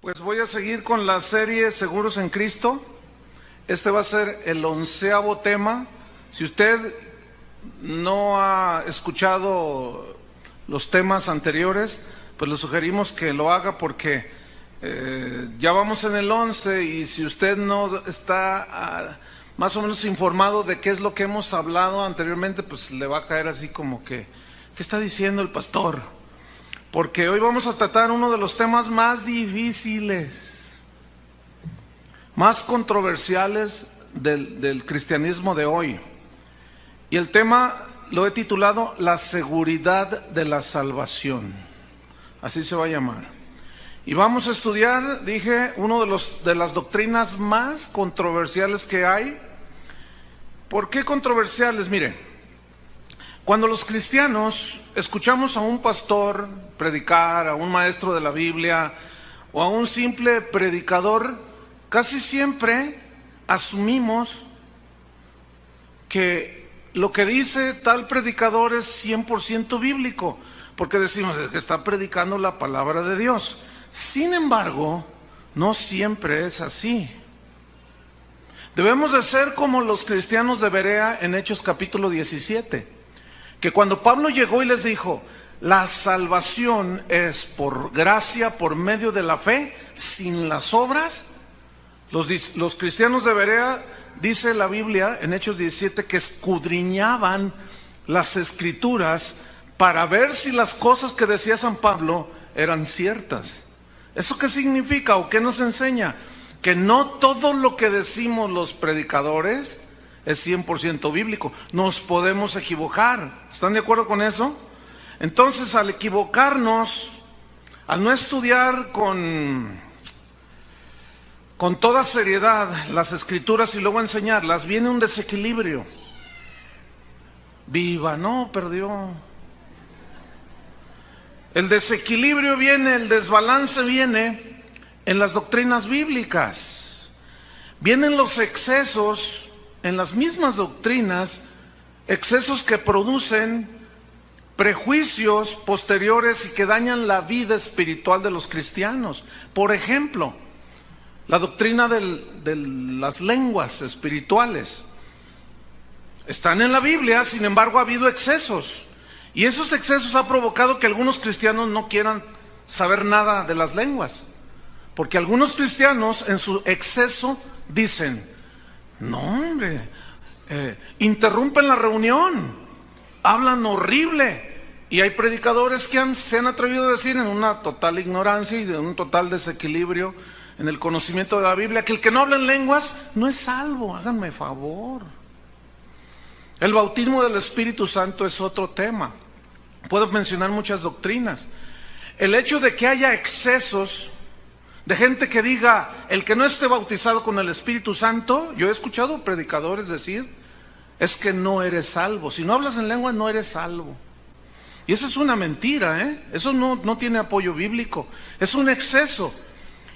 Pues voy a seguir con la serie Seguros en Cristo. Este va a ser el 11º tema. Si usted no ha escuchado los temas anteriores, pues le sugerimos que lo haga porque ya vamos en el 11 y si usted no está más o menos informado de qué es lo que hemos hablado anteriormente, pues le va a caer así como que, ¿qué está diciendo el pastor? Porque hoy vamos a tratar uno de los temas más difíciles, más controversiales del cristianismo de hoy. Y el tema lo he titulado La seguridad de la salvación. Así se va a llamar. Y vamos a estudiar, dije, uno de las doctrinas más controversiales que hay. ¿Por qué controversiales? Mire, cuando los cristianos escuchamos a un pastor predicar, a un maestro de la Biblia o a un simple predicador, casi siempre asumimos que lo que dice tal predicador es 100% bíblico, porque decimos que está predicando la palabra de Dios. Sin embargo, no siempre es así. Debemos de ser como los cristianos de Berea en Hechos capítulo 17. Que cuando Pablo llegó y les dijo, la salvación es por gracia, por medio de la fe, sin las obras, los cristianos de Berea, dice la Biblia en Hechos 17, que escudriñaban las escrituras para ver si las cosas que decía San Pablo eran ciertas. ¿Eso qué significa o qué nos enseña? Que no todo lo que decimos los predicadores es 100% bíblico. Nos podemos equivocar. ¿Están de acuerdo con eso? Entonces, al equivocarnos, al no estudiar con toda seriedad las escrituras y luego enseñarlas, viene un desequilibrio. Viva, no, perdió. El desequilibrio viene, el desbalance viene en las doctrinas bíblicas. Vienen los excesos en las mismas doctrinas, excesos que producen prejuicios posteriores y que dañan la vida espiritual de los cristianos. Por ejemplo, la doctrina de las lenguas espirituales. Están en la Biblia, sin embargo ha habido excesos. Y esos excesos han provocado que algunos cristianos no quieran saber nada de las lenguas. Porque algunos cristianos en su exceso dicen, no hombre, interrumpen la reunión, hablan horrible. Y hay predicadores que se han atrevido a decir en una total ignorancia y de un total desequilibrio en el conocimiento de la Biblia, que el que no habla en lenguas no es salvo, háganme favor. El bautismo del Espíritu Santo es otro tema. Puedo mencionar muchas doctrinas. El hecho de que haya excesos de gente que diga, el que no esté bautizado con el Espíritu Santo, yo he escuchado predicadores decir, es que no eres salvo. Si no hablas en lengua, no eres salvo. Y esa es una mentira, Eso no tiene apoyo bíblico. Es un exceso.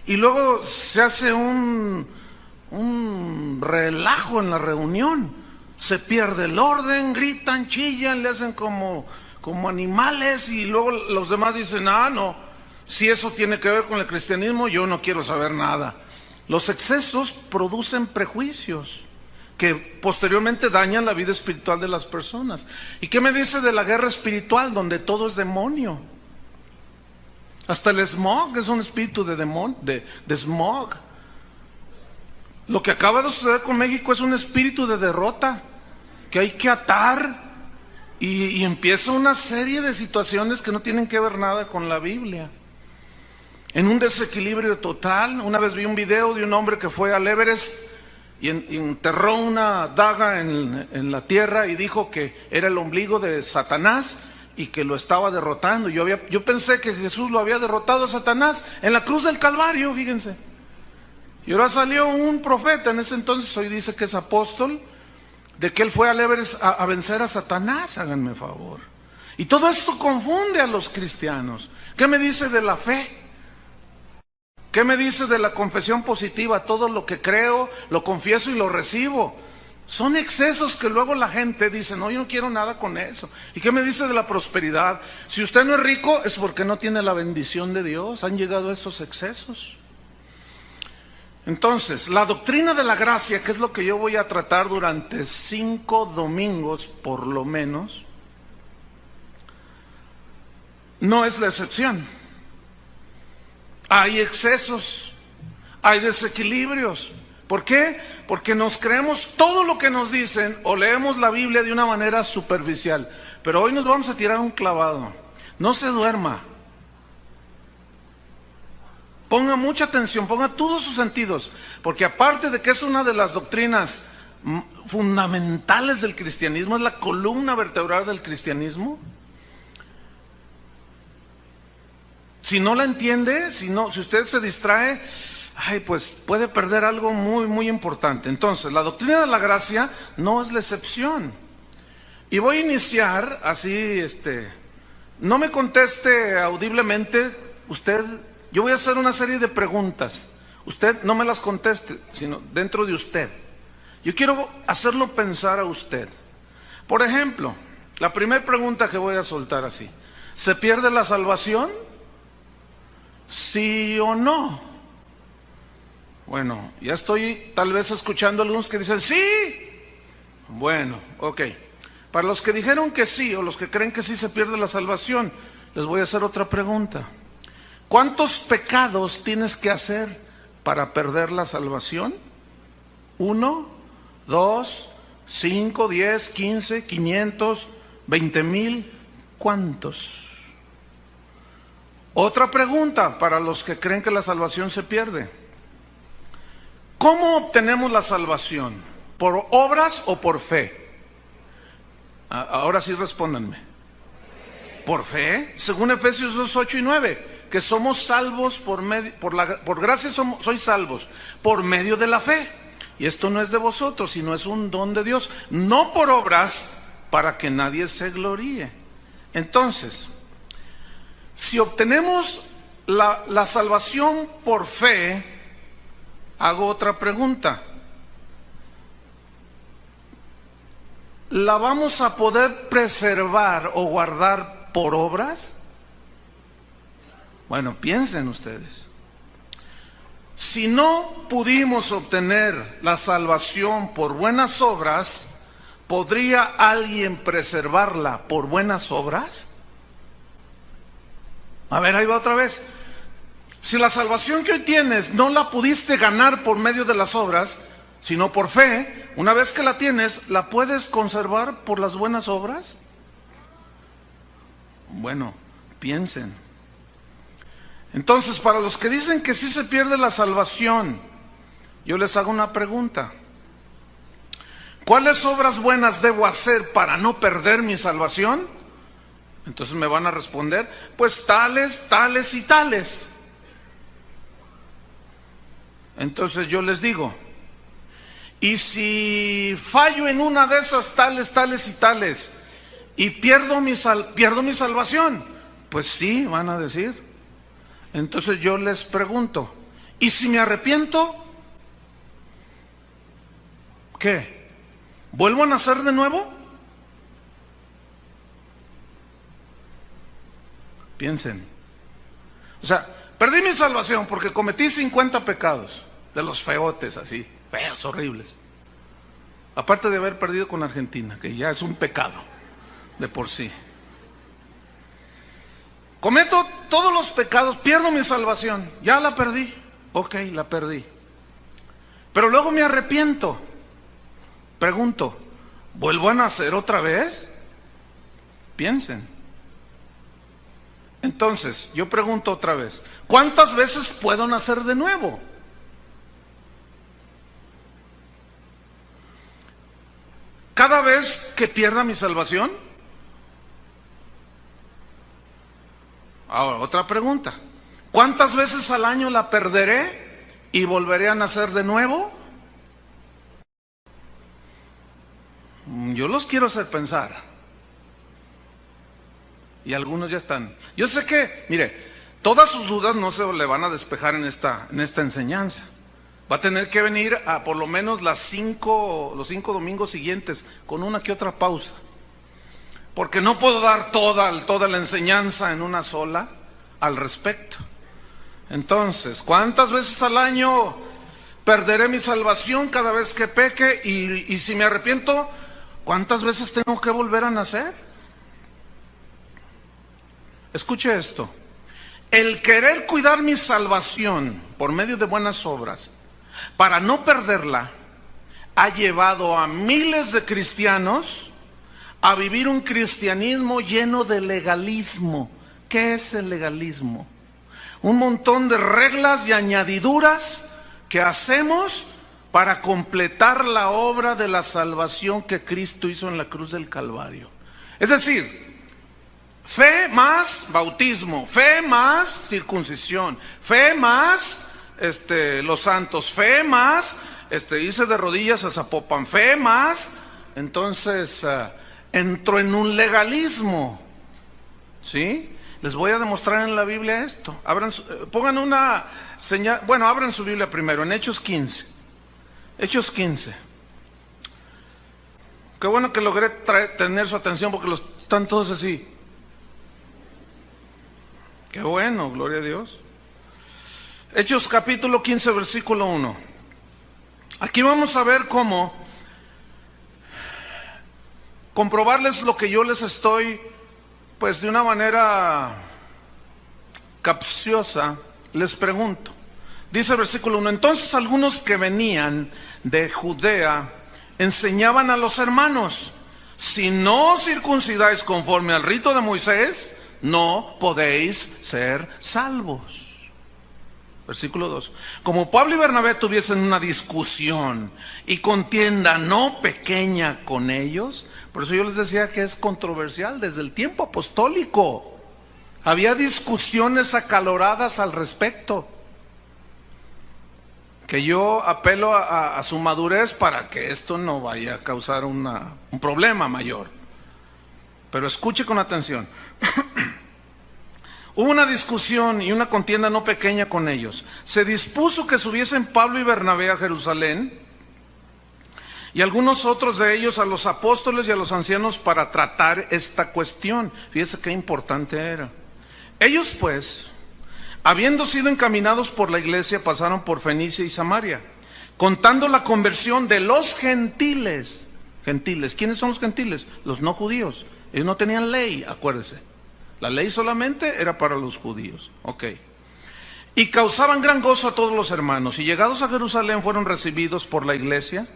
Y luego se hace un relajo en la reunión. Se pierde el orden, gritan, chillan, le hacen como animales y luego los demás dicen, no. Si eso tiene que ver con el cristianismo, yo no quiero saber nada. Los excesos producen prejuicios que posteriormente dañan la vida espiritual de las personas. ¿Y qué me dice de la guerra espiritual, donde todo es demonio? Hasta el smog es un espíritu de smog. Lo que acaba de suceder con México es un espíritu de derrota que hay que atar y empieza una serie de situaciones que no tienen que ver nada con la Biblia. En un desequilibrio total. Una vez vi un video de un hombre que fue al Everest y enterró una daga en la tierra y dijo que era el ombligo de Satanás y que lo estaba derrotando. Yo pensé que Jesús lo había derrotado a Satanás en la cruz del Calvario, fíjense. Y ahora salió un profeta en ese entonces, hoy dice que es apóstol, de que él fue al Everest a vencer a Satanás, háganme favor. Y todo esto confunde a los cristianos. ¿Qué me dice de la fe? ¿Qué me dice de la confesión positiva? Todo lo que creo, lo confieso y lo recibo. Son excesos que luego la gente dice, no, yo no quiero nada con eso. ¿Y qué me dice de la prosperidad? Si usted no es rico es porque no tiene la bendición de Dios. Han llegado esos excesos. Entonces, la doctrina de la gracia, que es lo que yo voy a tratar durante 5 domingos por lo menos, no es la excepción. Hay excesos, hay desequilibrios. ¿Por qué? Porque nos creemos todo lo que nos dicen o leemos la Biblia de una manera superficial. Pero hoy nos vamos a tirar un clavado. No se duerma. Ponga mucha atención, ponga todos sus sentidos, porque aparte de que es una de las doctrinas fundamentales del cristianismo, es la columna vertebral del cristianismo. Si no la entiende, si usted se distrae, pues puede perder algo muy, muy importante. Entonces, la doctrina de la gracia no es la excepción. Y voy a iniciar así, no me conteste audiblemente, yo voy a hacer una serie de preguntas. Usted no me las conteste, sino dentro de usted. Yo quiero hacerlo pensar a usted. Por ejemplo, la primera pregunta que voy a soltar así: ¿se pierde la salvación? ¿Sí o no? Bueno, ya estoy tal vez escuchando a algunos que dicen sí. Bueno, ok. Para los que dijeron que sí o los que creen que sí se pierde la salvación, les voy a hacer otra pregunta. ¿Cuántos pecados tienes que hacer para perder la salvación? 1, 2, 5, 10, 15, 500, 20,000. ¿Cuántos? Otra pregunta para los que creen que la salvación se pierde. ¿Cómo obtenemos la salvación? ¿Por obras o por fe? Ahora sí respóndanme. ¿Por fe? Según Efesios 2, 8 y 9. Que somos salvos por gracia sois salvos por medio de la fe. Y esto no es de vosotros, sino es un don de Dios, no por obras, para que nadie se gloríe. Entonces, si obtenemos la salvación por fe, hago otra pregunta: ¿la vamos a poder preservar o guardar por obras? Bueno, piensen ustedes. Si no pudimos obtener la salvación por buenas obras, ¿podría alguien preservarla por buenas obras? A ver, ahí va otra vez. Si la salvación que hoy tienes no la pudiste ganar por medio de las obras, sino por fe, una vez que la tienes, ¿la puedes conservar por las buenas obras? Bueno, piensen. Entonces, para los que dicen que sí se pierde la salvación, yo les hago una pregunta: ¿cuáles obras buenas debo hacer para no perder mi salvación? Entonces me van a responder, pues tales, tales y tales. Entonces yo les digo, ¿y si fallo en una de esas tales, tales y tales y pierdo mi salvación? Pues sí, van a decir. Entonces yo les pregunto, ¿y si me arrepiento? ¿Qué? ¿Vuelvo a nacer de nuevo? Piensen. O sea, perdí mi salvación porque cometí 50 pecados, de los feotes así, feos, horribles. Aparte de haber perdido con Argentina, que ya es un pecado de por sí. Cometo todos los pecados, pierdo mi salvación, ya la perdí. Ok, la perdí. Pero luego me arrepiento. Pregunto, ¿vuelvo a nacer otra vez? Piensen. Entonces, yo pregunto otra vez, ¿cuántas veces puedo nacer de nuevo? ¿Cada vez que pierda mi salvación? Ahora, otra pregunta. ¿Cuántas veces al año la perderé y volveré a nacer de nuevo? Yo los quiero hacer pensar. Y algunos ya están. Yo sé que, mire, todas sus dudas no se le van a despejar en esta enseñanza. Va a tener que venir a por lo menos los 5 domingos siguientes, con una que otra pausa. Porque no puedo dar toda la enseñanza en una sola al respecto. Entonces, ¿cuántas veces al año Perderé mi salvación cada vez que peque y si me arrepiento, ¿cuántas veces tengo que volver a nacer? Escuche esto. El querer cuidar mi salvación por medio de buenas obras para no perderla ha llevado a miles de cristianos a vivir un cristianismo lleno de legalismo. ¿Qué es el legalismo? Un montón de reglas y añadiduras que hacemos para completar la obra de la salvación que Cristo hizo en la cruz del Calvario. Es decir, fe más bautismo, fe más circuncisión, fe más los santos, fe más irse de rodillas a Zapopan, fe más. Entonces entro en un legalismo, ¿sí? Les voy a demostrar en la Biblia esto. Pongan una señal, bueno, abran su Biblia primero, en Hechos 15. Hechos 15. Qué bueno que logré tener su atención porque están todos así. Qué bueno, gloria a Dios. Hechos capítulo 15, versículo 1. Aquí vamos a ver cómo comprobarles lo que yo les estoy, pues de una manera capciosa, les pregunto. Dice el versículo 1, entonces algunos que venían de Judea enseñaban a los hermanos, si no circuncidáis conforme al rito de Moisés, no podéis ser salvos. Versículo 2. Como Pablo y Bernabé tuviesen una discusión y contienda no pequeña con ellos, por eso yo les decía que es controversial desde el tiempo apostólico. Había discusiones acaloradas al respecto. Que yo apelo a su madurez para que esto no vaya a causar un problema mayor. Pero escuche con atención. Hubo una discusión y una contienda no pequeña con ellos. Se dispuso que subiesen Pablo y Bernabé a Jerusalén y algunos otros de ellos a los apóstoles y a los ancianos para tratar esta cuestión. Fíjese qué importante era. Ellos pues, habiendo sido encaminados por la iglesia, pasaron por Fenicia y Samaria, contando la conversión de los gentiles. Gentiles, ¿quiénes son los gentiles? Los no judíos. Ellos no tenían ley, acuérdese. La ley solamente era para los judíos. Ok. Y causaban gran gozo a todos los hermanos. Y llegados a Jerusalén fueron recibidos por la iglesia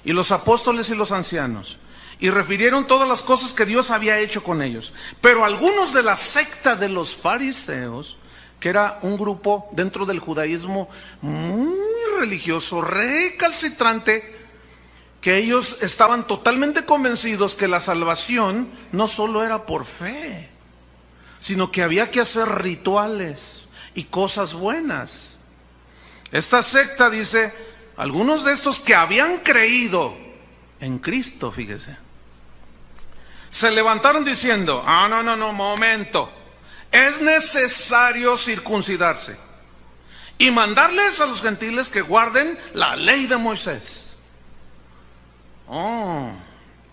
y los apóstoles y los ancianos. Y refirieron todas las cosas que Dios había hecho con ellos. Pero algunos de la secta de los fariseos, que era un grupo dentro del judaísmo muy religioso, recalcitrante, que ellos estaban totalmente convencidos que la salvación no solo era por fe, sino que había que hacer rituales y cosas buenas. Esta secta dice, algunos de estos que habían creído en Cristo, fíjese, se levantaron diciendo, no, momento, es necesario circuncidarse y mandarles a los gentiles que guarden la ley de Moisés.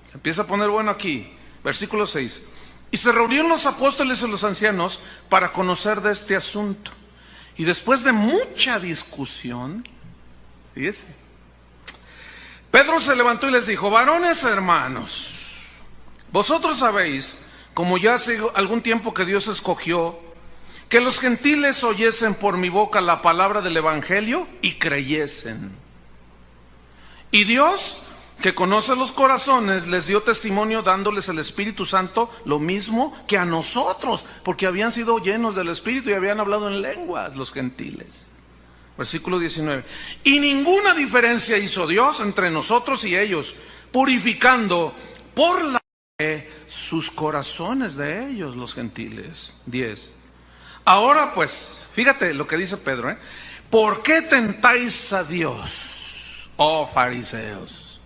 Se empieza a poner bueno aquí, versículo 6. Y se reunieron los apóstoles y los ancianos para conocer de este asunto. Y después de mucha discusión, fíjese, Pedro se levantó y les dijo, varones hermanos, vosotros sabéis, como ya hace algún tiempo que Dios escogió, que los gentiles oyesen por mi boca la palabra del evangelio y creyesen. Y Dios, que conoce los corazones, les dio testimonio dándoles el Espíritu Santo, lo mismo que a nosotros, porque habían sido llenos del Espíritu y habían hablado en lenguas los gentiles. Versículo 19. Y ninguna diferencia hizo Dios entre nosotros y ellos, purificando por la fe sus corazones de ellos, los gentiles. 10. Ahora pues, fíjate lo que dice Pedro, ¿por qué tentáis a Dios, oh fariseos?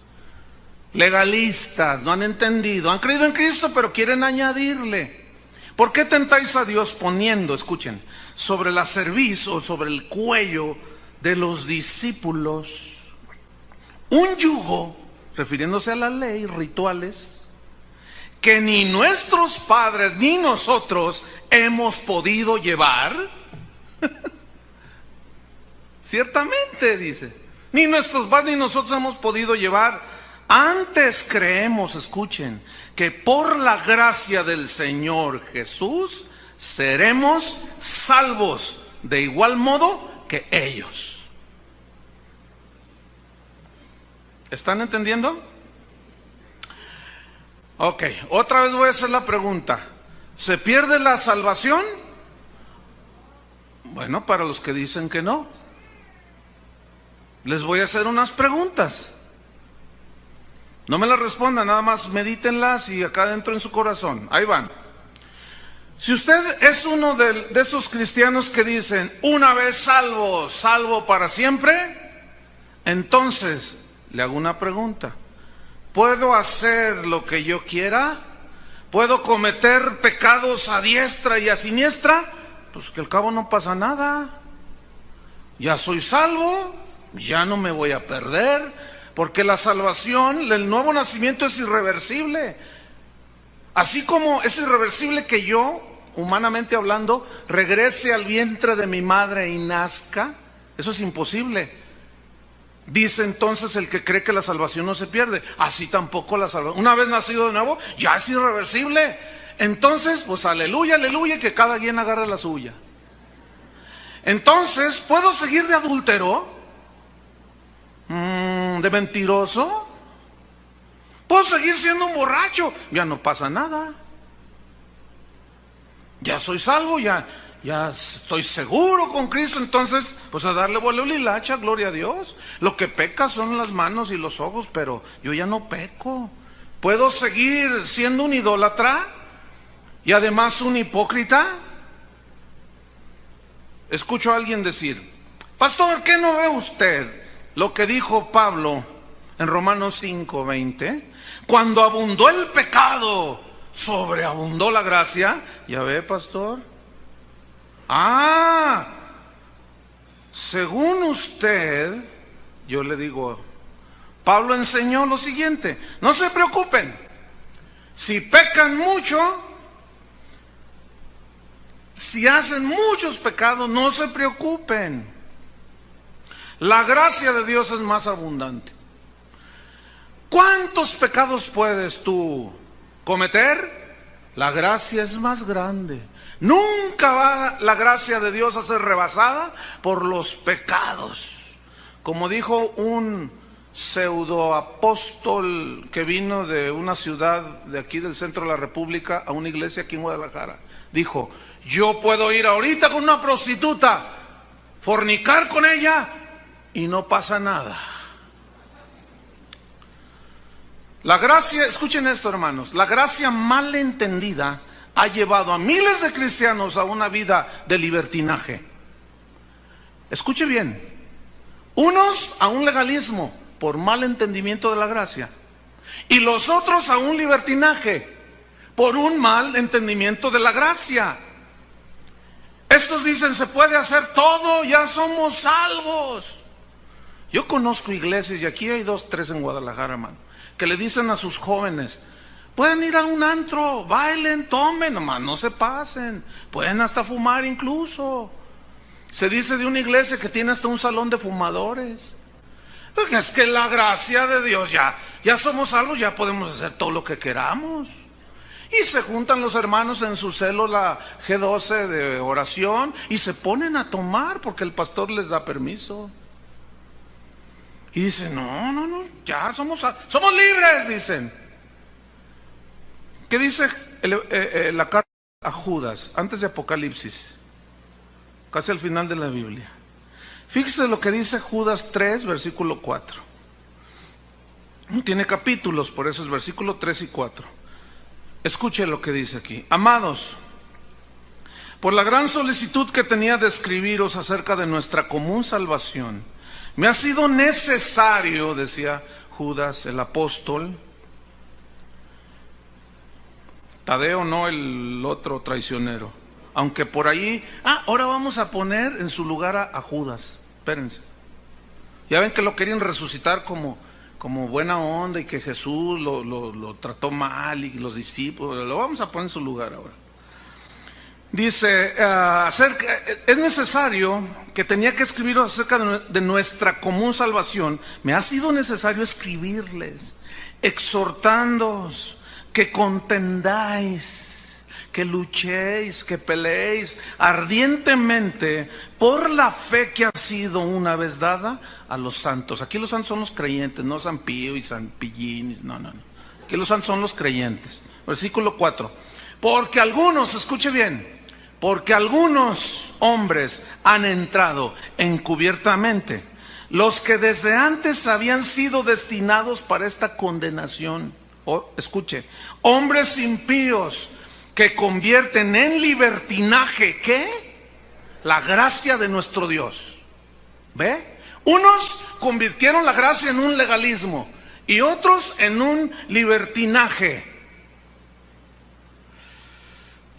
Legalistas, no han entendido, han creído en Cristo pero quieren añadirle. ¿Por qué tentáis a Dios poniendo, escuchen, sobre la cerviz o sobre el cuello de los discípulos un yugo, refiriéndose a la ley, rituales, que ni nuestros padres ni nosotros hemos podido llevar? Ciertamente, dice, Ni nuestros padres ni nosotros hemos podido llevar. Antes creemos, escuchen, que por la gracia del Señor Jesús seremos salvos de igual modo que ellos. ¿Están entendiendo? Ok, otra vez voy a hacer la pregunta. ¿Se pierde la salvación? Bueno, para los que dicen que no, les voy a hacer unas preguntas. No me las respondan, nada más medítenlas y acá dentro en su corazón. Ahí van. Si usted es uno de esos cristianos que dicen, una vez salvo, salvo para siempre, entonces le hago una pregunta. ¿Puedo hacer lo que yo quiera? ¿Puedo cometer pecados a diestra y a siniestra? Pues que al cabo no pasa nada. Ya soy salvo, ya no me voy a perder. Porque la salvación, el nuevo nacimiento es irreversible. Así como es irreversible que yo, humanamente hablando, regrese al vientre de mi madre y nazca, eso es imposible. Dice entonces el que cree que la salvación no se pierde. Así tampoco la salvación. Una vez nacido de nuevo, ya es irreversible. Entonces, pues aleluya, aleluya, que cada quien agarre la suya. Entonces, ¿puedo seguir de adúltero? ¿De mentiroso? ¿Puedo seguir siendo un borracho? Ya no pasa nada. Ya soy salvo, ya estoy seguro con Cristo. Entonces, pues a darle vuelo y hilacha, gloria a Dios. Lo que peca son las manos y los ojos, pero yo ya no peco. ¿Puedo seguir siendo un idólatra y además un hipócrita? Escucho a alguien decir, pastor, ¿qué no ve usted lo que dijo Pablo en Romanos 5:20? Cuando abundó el pecado, sobreabundó la gracia. ¿Ya ve, pastor? Según usted, yo le digo, Pablo enseñó lo siguiente: no se preocupen, si pecan mucho, si hacen muchos pecados, no se preocupen. La gracia de Dios es más abundante. ¿Cuántos pecados puedes tú cometer? La gracia es más grande. Nunca va la gracia de Dios a ser rebasada por los pecados. Como dijo un pseudo apóstol que vino de una ciudad de aquí del centro de la República a una iglesia aquí en Guadalajara, dijo, yo puedo ir ahorita con una prostituta, fornicar con ella y no pasa nada. La gracia, escuchen esto, hermanos, la gracia mal entendida ha llevado a miles de cristianos a una vida de libertinaje. Escuche bien, unos a un legalismo por mal entendimiento de la gracia y los otros a un libertinaje por un mal entendimiento de la gracia. Estos dicen, se puede hacer todo, ya somos salvos. Yo conozco iglesias, y aquí hay 2, 3 en Guadalajara, hermano, que le dicen a sus jóvenes, pueden ir a un antro, bailen, tomen, nomás no se pasen, pueden hasta fumar incluso. Se dice de una iglesia que tiene hasta un salón de fumadores. Porque es que la gracia de Dios, ya somos salvos, ya podemos hacer todo lo que queramos. Y se juntan los hermanos en su célula G12 de oración y se ponen a tomar porque el pastor les da permiso. Y dicen, no, ya somos libres, dicen. ¿Qué dice la carta a Judas antes de Apocalipsis? Casi al final de la Biblia. Fíjese lo que dice Judas 3, versículo 4. No tiene capítulos, por eso es versículo 3 y 4. Escuche lo que dice aquí. Amados, por la gran solicitud que tenía de escribiros acerca de nuestra común salvación, me ha sido necesario, decía Judas el apóstol, Tadeo, no el otro traicionero, aunque por ahí, ahora vamos a poner en su lugar a Judas. Espérense, ya ven que lo querían resucitar como buena onda y que Jesús lo trató mal y los discípulos, lo vamos a poner en su lugar ahora. Dice, es necesario, que tenía que escribir acerca de nuestra común salvación, me ha sido necesario escribirles, exhortándoos que contendáis, que luchéis, que peleéis ardientemente por la fe que ha sido una vez dada a los santos. Aquí los santos son los creyentes, no San Pío y San Pillín, no. Aquí los santos son los creyentes. Versículo 4. Porque algunos, escuche bien, porque algunos hombres han entrado encubiertamente, los que desde antes habían sido destinados para esta condenación. Escuche, hombres impíos que convierten en libertinaje, ¿qué? La gracia de nuestro Dios. ¿Ve? Unos convirtieron la gracia en un legalismo y otros en un libertinaje.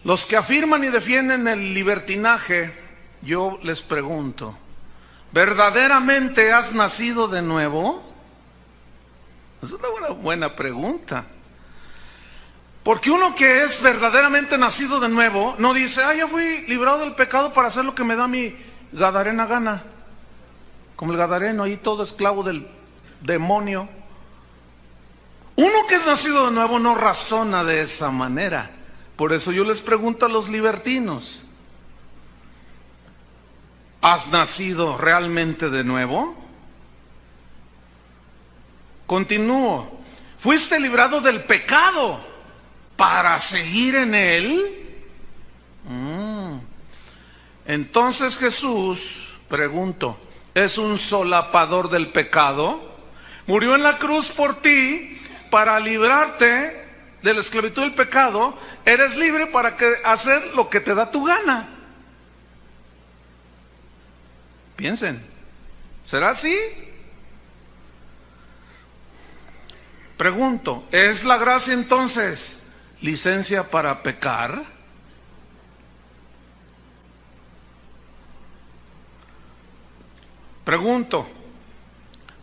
Los que afirman y defienden el libertinaje, yo les pregunto, ¿verdaderamente has nacido de nuevo? Es una buena pregunta. Porque uno que es verdaderamente nacido de nuevo, no dice, ya fui librado del pecado para hacer lo que me da mi gadarena gana. Como el gadareno, ahí todo esclavo del demonio. Uno que es nacido de nuevo no razona de esa manera. Por eso yo les pregunto a los libertinos, ¿has nacido realmente de nuevo? Continúo. ¿Fuiste librado del pecado para seguir en él? Entonces Jesús, pregunto, ¿es un solapador del pecado? Murió en la cruz por ti para librarte de la esclavitud del pecado. Eres libre para hacer lo que te da tu gana. Piensen, ¿será así? Pregunto, ¿es la gracia entonces licencia para pecar? Pregunto,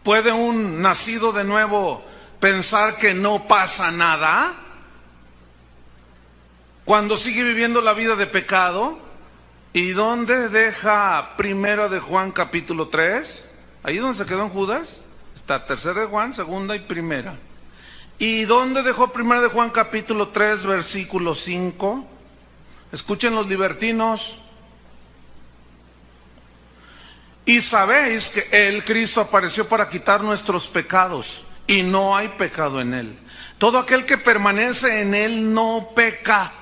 ¿puede un nacido de nuevo pensar que no pasa nada cuando sigue viviendo la vida de pecado? ¿Y dónde deja Primera de Juan capítulo 3? Ahí donde se quedó en Judas. Está Tercera de Juan, Segunda y Primera. ¿Y dónde dejó Primera de Juan capítulo 3 versículo 5? Escuchen los libertinos. Y sabéis que el Cristo apareció para quitar nuestros pecados, y no hay pecado en él. Todo aquel que permanece en él no peca.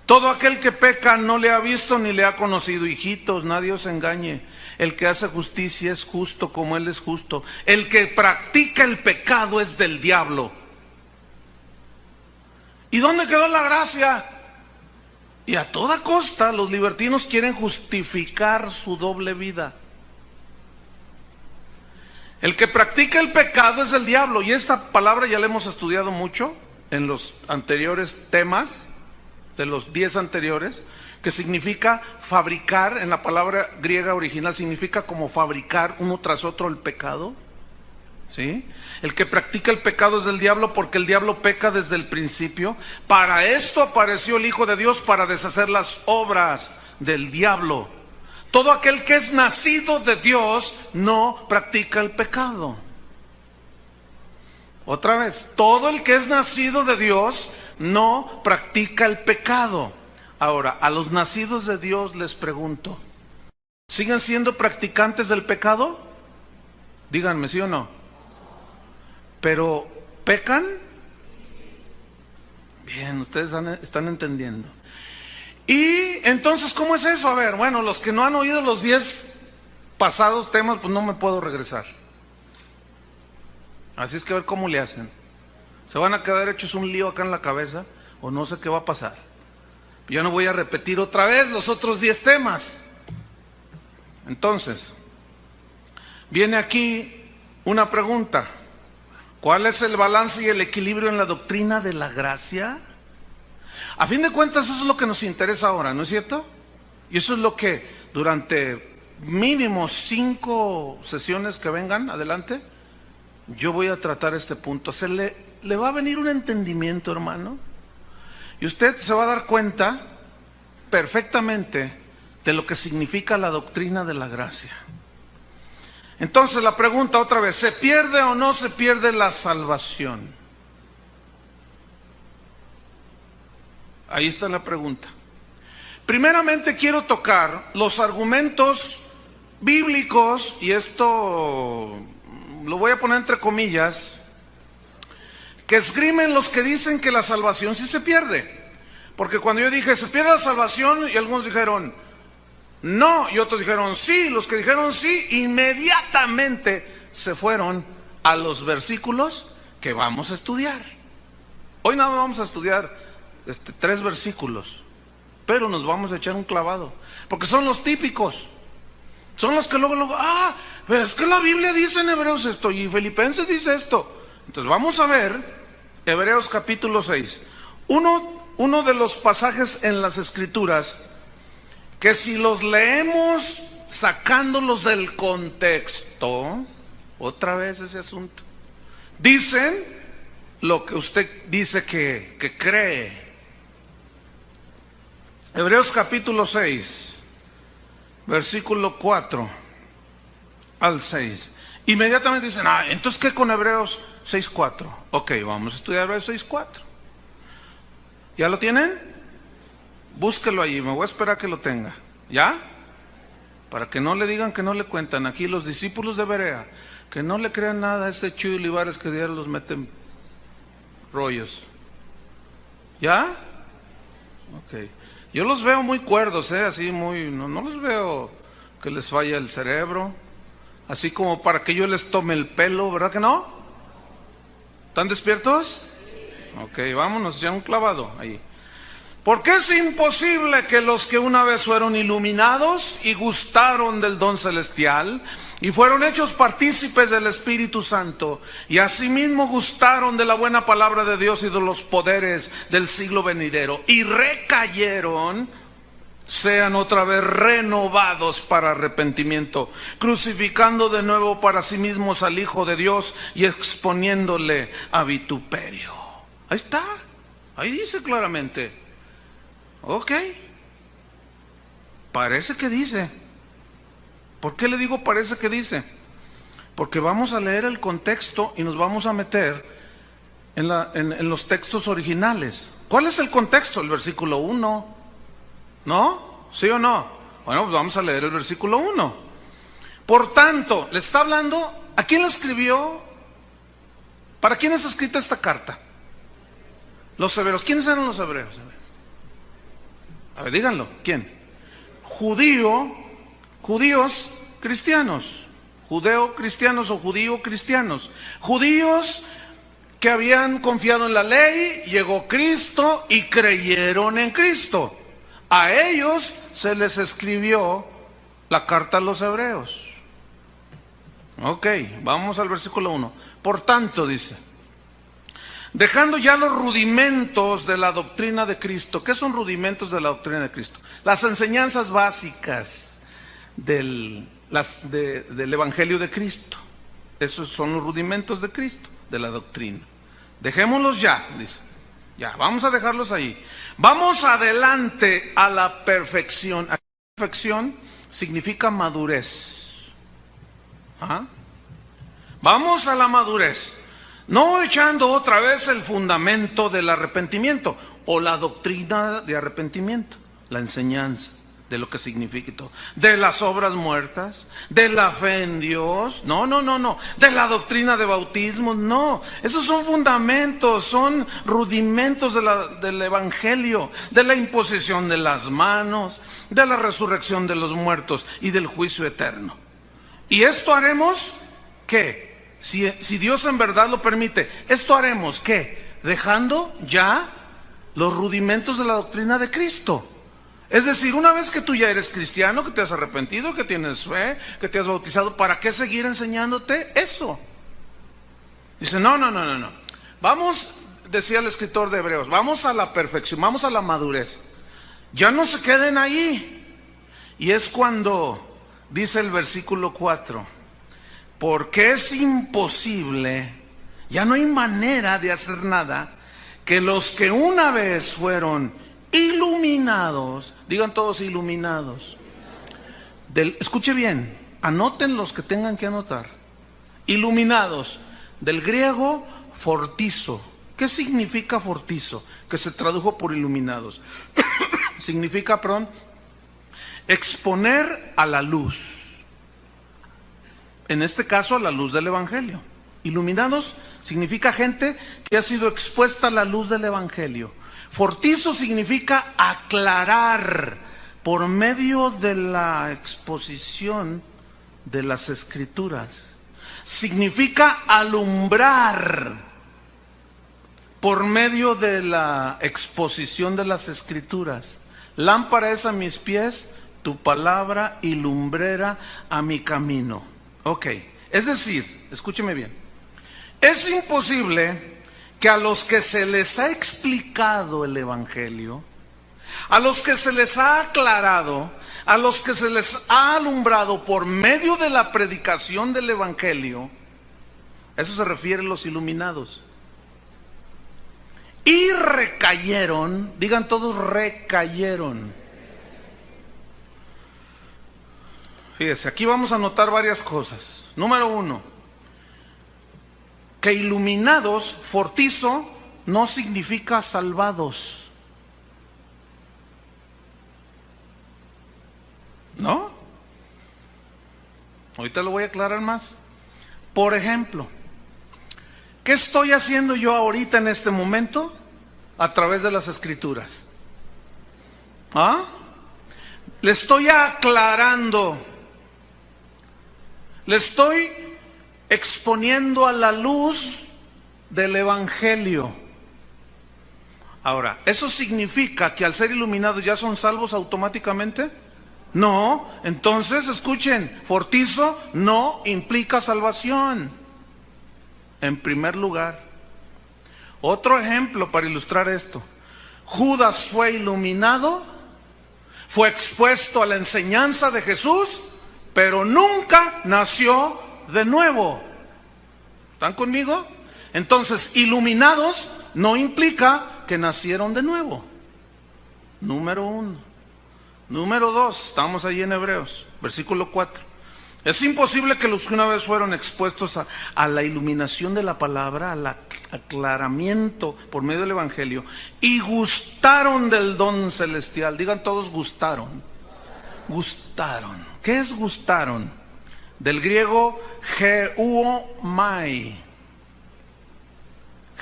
Todo aquel que peca no le ha visto ni le ha conocido. Hijitos, nadie os engañe. El que hace justicia es justo como él es justo. El que practica el pecado es del diablo. ¿Y dónde quedó la gracia? Y a toda costa los libertinos quieren justificar su doble vida. El que practica el pecado es del diablo. Y esta palabra ya la hemos estudiado mucho en los anteriores temas, de los 10 anteriores, que significa fabricar. En la palabra griega original significa como fabricar uno tras otro el pecado. ¿Sí? El que practica el pecado es del diablo, porque el diablo peca desde el principio. Para esto apareció el Hijo de Dios, para deshacer las obras del diablo. Todo aquel que es nacido de Dios no practica el pecado. Otra vez, todo el que es nacido de Dios no practica el pecado. Ahora, a los nacidos de Dios les pregunto, ¿siguen siendo practicantes del pecado? Díganme, ¿sí o no? ¿Pero pecan? Bien, ustedes están entendiendo. Y entonces, ¿cómo es eso? A ver, bueno, los que no han oído los 10 pasados temas, pues no me puedo regresar. Así es que a ver cómo le hacen. ¿Se van a quedar hechos un lío acá en la cabeza? O no sé qué va a pasar. Yo no voy a repetir otra vez los otros 10 temas. Entonces, viene aquí una pregunta. ¿Cuál es el balance y el equilibrio en la doctrina de la gracia? A fin de cuentas, eso es lo que nos interesa ahora, ¿no es cierto? Y eso es lo que durante mínimo 5 sesiones que vengan adelante, yo voy a tratar este punto. Le va a venir un entendimiento, hermano. Y usted se va a dar cuenta perfectamente de lo que significa la doctrina de la gracia. Entonces la pregunta otra vez, ¿se pierde o no se pierde la salvación? Ahí está la pregunta. Primeramente quiero tocar los argumentos bíblicos, y esto lo voy a poner entre comillas, que esgrimen los que dicen que la salvación sí se pierde. Porque cuando yo dije, ¿se pierde la salvación? Y algunos dijeron, no, y otros dijeron, sí. Los que dijeron sí, inmediatamente se fueron a los versículos que vamos a estudiar. Hoy nada más vamos a estudiar 3 versículos, pero nos vamos a echar un clavado, porque son los típicos. Son los que luego, pero es que la Biblia dice en Hebreos esto, y Filipenses dice esto. Entonces vamos a ver Hebreos capítulo 6. Uno de los pasajes en las Escrituras que si los leemos sacándolos del contexto, otra vez ese asunto, dicen lo que usted dice que cree. Hebreos capítulo 6, versículo 4 al 6. Inmediatamente dicen, entonces ¿qué con Hebreos 6:4? Ok, vamos a estudiar Hebreos 6:4. ¿Ya lo tienen? Búsquelo allí, me voy a esperar que lo tenga. ¿Ya? Para que no le digan que no le cuentan. Aquí los discípulos de Berea, que no le crean nada a ese Chuy Olivares que diario los meten rollos. ¿Ya? Ok. Yo los veo muy cuerdos, así muy, no los veo que les falla el cerebro, así como para que yo les tome el pelo, ¿verdad que no? ¿Están despiertos? Ok, vámonos, ya un clavado ahí. Porque es imposible que los que una vez fueron iluminados y gustaron del don celestial y fueron hechos partícipes del Espíritu Santo y asimismo gustaron de la buena palabra de Dios y de los poderes del siglo venidero y recayeron, sean otra vez renovados para arrepentimiento, crucificando de nuevo para sí mismos al Hijo de Dios y exponiéndole a vituperio. Ahí está, ahí dice claramente. Ok, parece que dice. ¿Por qué le digo parece que dice? Porque vamos a leer el contexto y nos vamos a meter en los textos originales. ¿Cuál es el contexto? El versículo 1. ¿No? ¿Sí o no? Bueno, pues vamos a leer el versículo 1. Por tanto, le está hablando, ¿a quién le escribió? ¿Para quién es escrita esta carta? Los hebreos. ¿Quiénes eran los hebreos? A ver, díganlo, ¿quién? Judíos cristianos, judeo-cristianos o judío-cristianos. Judíos que habían confiado en la ley, llegó Cristo y creyeron en Cristo. A ellos se les escribió la carta a los hebreos. Ok, vamos al versículo 1. Por tanto, dice, dejando ya los rudimentos de la doctrina de Cristo. ¿Qué son rudimentos de la doctrina de Cristo? Las enseñanzas básicas del Evangelio de Cristo. Esos son los rudimentos de Cristo, de la doctrina. Dejémoslos ya, dice. Ya, vamos a dejarlos ahí. Vamos adelante a la perfección. La perfección significa madurez. Vamos a la madurez. No echando otra vez el fundamento del arrepentimiento o la doctrina de arrepentimiento, la enseñanza de lo que significa todo, de las obras muertas, de la fe en Dios, no, de la doctrina de bautismo, no, esos son fundamentos, son rudimentos del Evangelio, de la imposición de las manos, de la resurrección de los muertos y del juicio eterno. Y esto haremos, ¿qué? Si Dios en verdad lo permite, esto haremos, ¿qué? Dejando ya los rudimentos de la doctrina de Cristo. Es decir, una vez que tú ya eres cristiano, que te has arrepentido, que tienes fe, que te has bautizado, ¿para qué seguir enseñándote eso? Dice, no. Vamos, decía el escritor de Hebreos, vamos a la perfección, vamos a la madurez. Ya no se queden ahí. Y es cuando dice el versículo 4, porque es imposible, ya no hay manera de hacer nada que los que una vez fueron iluminados, digan todos iluminados, escuche bien, anoten los que tengan que anotar, iluminados, del griego fortizo. ¿Qué significa fortizo? Que se tradujo por iluminados. Significa, perdón, exponer a la luz. En este caso, a la luz del Evangelio. Iluminados significa gente que ha sido expuesta a la luz del Evangelio. Fortizo significa aclarar por medio de la exposición de las Escrituras. Significa alumbrar por medio de la exposición de las Escrituras. Lámpara es a mis pies tu palabra y lumbrera a mi camino. Ok, es decir, escúcheme bien, es imposible que a los que se les ha explicado el Evangelio, a los que se les ha aclarado, a los que se les ha alumbrado por medio de la predicación del Evangelio, eso se refiere a los iluminados, y recayeron, digan todos recayeron. Fíjese, aquí vamos a notar varias cosas. Número 1, que iluminados, fortizo, no significa salvados. ¿No? Ahorita lo voy a aclarar más. Por ejemplo, ¿qué estoy haciendo yo ahorita en este momento? A través de las Escrituras. ¿Ah? Le estoy aclarando. Le estoy exponiendo a la luz del Evangelio. Ahora, ¿eso significa que al ser iluminados ya son salvos automáticamente? No, entonces escuchen, fortizo no implica salvación. En primer lugar, otro ejemplo para ilustrar esto: Judas fue iluminado, fue expuesto a la enseñanza de Jesús, pero nunca nació de nuevo. ¿Están conmigo? Entonces, iluminados no implica que nacieron de nuevo. Número 1. Número 2, estamos ahí en Hebreos, versículo 4. Es imposible que los que una vez fueron expuestos a la iluminación de la palabra, al aclaramiento por medio del Evangelio, y gustaron del don celestial. Digan todos gustaron. Gustaron. ¿Qué es gustaron? Del griego geuomai.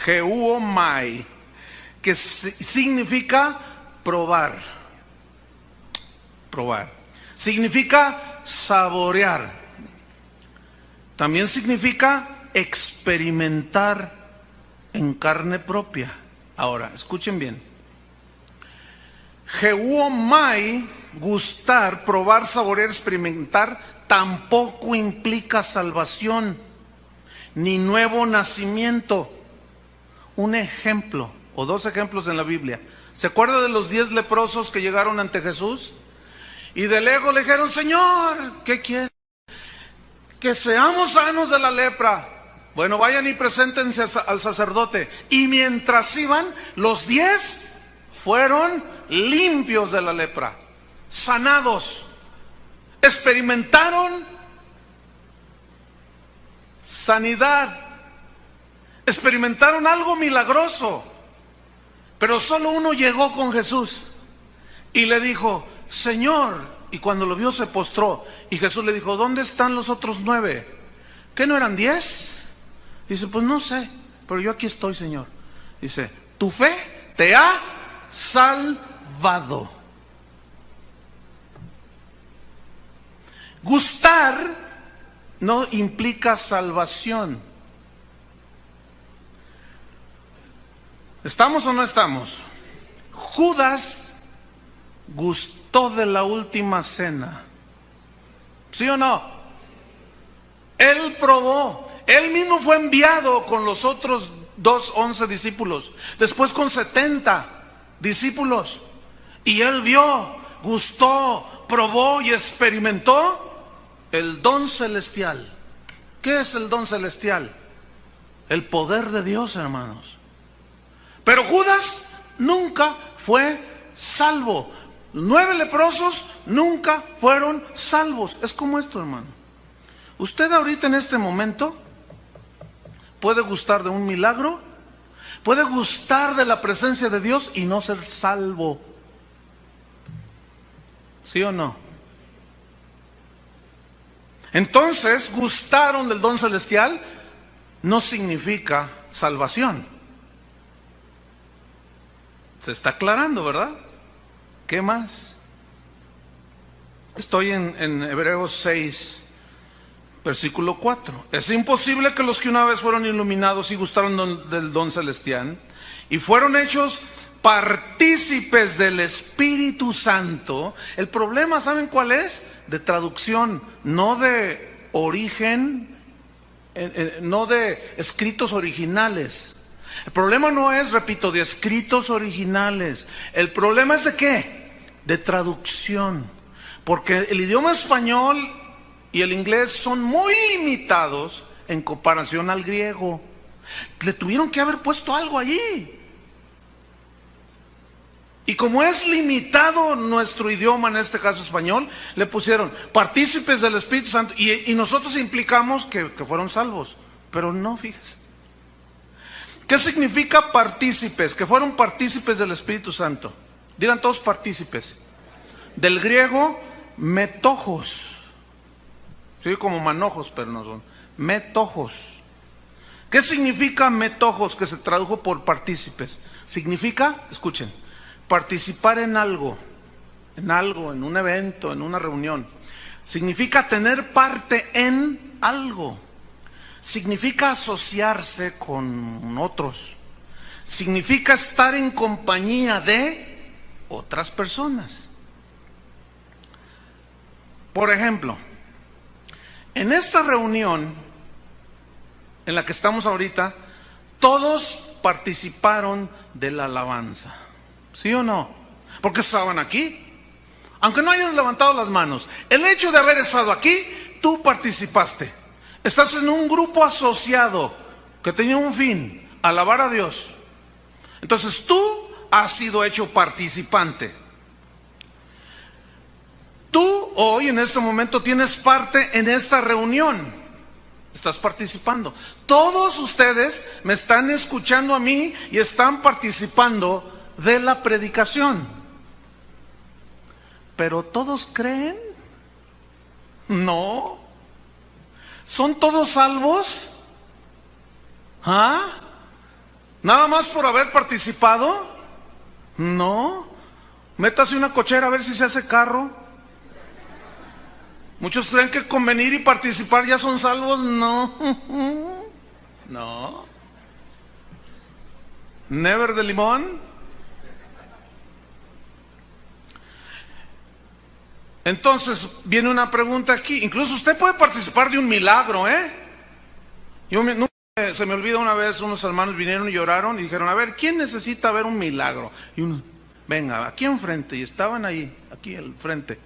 Geuomai, que significa probar. Probar. Significa saborear. También significa experimentar en carne propia. Ahora, escuchen bien. Geuomai, gustar, probar, saborear, experimentar, tampoco implica salvación, ni nuevo nacimiento. Un ejemplo, o 2 ejemplos en la Biblia. ¿Se acuerda de los 10 leprosos que llegaron ante Jesús? Y de lejos le dijeron: Señor, ¿qué quiere? Que seamos sanos de la lepra. Bueno, vayan y preséntense al sacerdote. Y mientras iban, los 10 fueron limpios de la lepra, sanados, experimentaron sanidad, experimentaron algo milagroso. Pero solo uno llegó con Jesús y le dijo: Señor, y cuando lo vio se postró. Y Jesús le dijo: ¿dónde están los otros 9? ¿Qué no eran 10? Dice: pues no sé, pero yo aquí estoy, Señor. Dice: tu fe te ha salvado. Gustar no implica salvación. ¿Estamos o no estamos? Judas gustó de la última cena. ¿Sí o no? Él probó. Él mismo fue enviado con los otros 11 discípulos. Después con 70 discípulos. Y él vio, gustó, probó y experimentó el don celestial. ¿Qué es el don celestial? El poder de Dios, hermanos. Pero Judas nunca fue salvo. 9 leprosos nunca fueron salvos. Es como esto, hermano. Usted ahorita en este momento puede gustar de un milagro, puede gustar de la presencia de Dios y no ser salvo. ¿Sí o no? Entonces, gustaron del don celestial no significa salvación. Se está aclarando, ¿verdad? ¿Qué más? Estoy en Hebreos 6, versículo 4. Es imposible que los que una vez fueron iluminados y gustaron del don celestial y fueron hechos partícipes del Espíritu Santo. El problema, ¿saben cuál es? De traducción, no de origen, no de escritos originales. El problema no es, repito, de escritos originales. El problema es de ¿qué? De traducción. Porque el idioma español y el inglés son muy limitados en comparación al griego. Le tuvieron que haber puesto algo allí. Y como es limitado nuestro idioma, en este caso español, le pusieron partícipes del Espíritu Santo. Y nosotros implicamos que fueron salvos. Pero no, fíjese. ¿Qué significa partícipes? Que fueron partícipes del Espíritu Santo. Digan todos partícipes. Del griego, metojos. Sí, como manojos, pero no son. Metojos. ¿Qué significa metojos? Que se tradujo por partícipes. Significa, escuchen, participar en algo, en un evento, en una reunión. Significa tener parte en algo. Significa asociarse con otros. Significa estar en compañía de otras personas. Por ejemplo, en esta reunión en la que estamos ahorita, todos participaron de la alabanza. ¿Sí o no? Porque estaban aquí. Aunque no hayan levantado las manos, el hecho de haber estado aquí, tú participaste. Estás en un grupo asociado que tenía un fin, alabar a Dios. Entonces tú has sido hecho participante. Tú hoy en este momento tienes parte en esta reunión. Estás participando. Todos ustedes me están escuchando a mí y están participando de la predicación. ¿Pero todos creen? No. ¿Son todos salvos? ¿Ah? ¿Nada más por haber participado? No. Métase una cochera a ver si se hace carro. Muchos creen que con venir y participar ya son salvos. No. No. Never de limón. Entonces viene una pregunta aquí. Incluso usted puede participar de un milagro, ¿eh? Se me olvida una vez, unos hermanos vinieron y lloraron y dijeron, a ver, ¿quién necesita ver un milagro? Y uno, venga, aquí enfrente. Y estaban ahí, aquí al frente.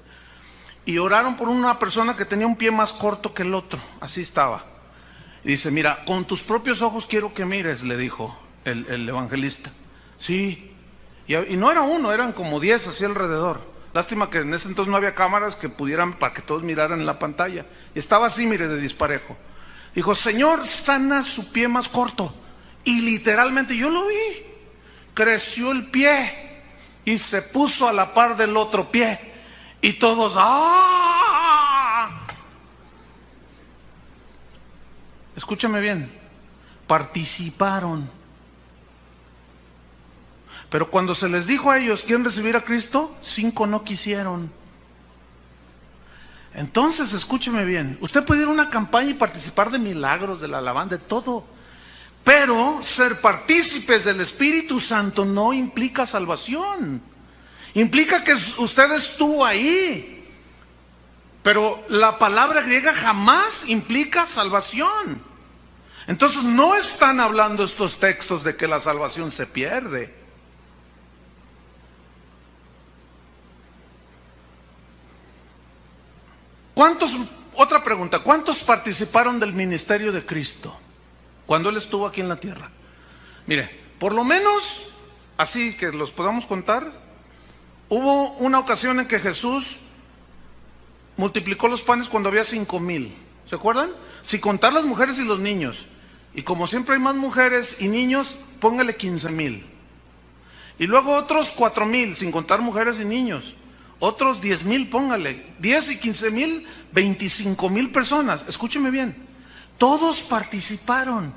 Y oraron por una persona que tenía un pie más corto que el otro. Así estaba. Y dice, mira, con tus propios ojos quiero que mires, le dijo el evangelista. Sí. Y no era uno, eran como 10 así alrededor. Lástima que en ese entonces no había cámaras que pudieran para que todos miraran en la pantalla. Y estaba así, mire, de disparejo. Dijo, Señor, sana su pie más corto. Y literalmente yo lo vi. Creció el pie y se puso a la par del otro pie. Y todos, ¡ah! Escúchame bien, participaron. Pero cuando se les dijo a ellos, ¿quieren recibir a Cristo? 5 no quisieron. Entonces, escúcheme bien, usted puede ir a una campaña y participar de milagros, de la alabanza, de todo. Pero ser partícipes del Espíritu Santo no implica salvación. Implica que usted estuvo ahí. Pero la palabra griega jamás implica salvación. Entonces no están hablando estos textos de que la salvación se pierde. Otra pregunta, ¿cuántos participaron del ministerio de Cristo cuando Él estuvo aquí en la tierra? Mire, por lo menos, así que los podamos contar, hubo una ocasión en que Jesús multiplicó los panes cuando había 5,000. ¿Se acuerdan? Sin contar las mujeres y los niños. Y como siempre hay más mujeres y niños, póngale 15,000. Y luego otros 4,000, sin contar mujeres y niños. Otros 10,000, póngale. 10 y 15,000, 25,000 personas. Escúcheme bien. Todos participaron.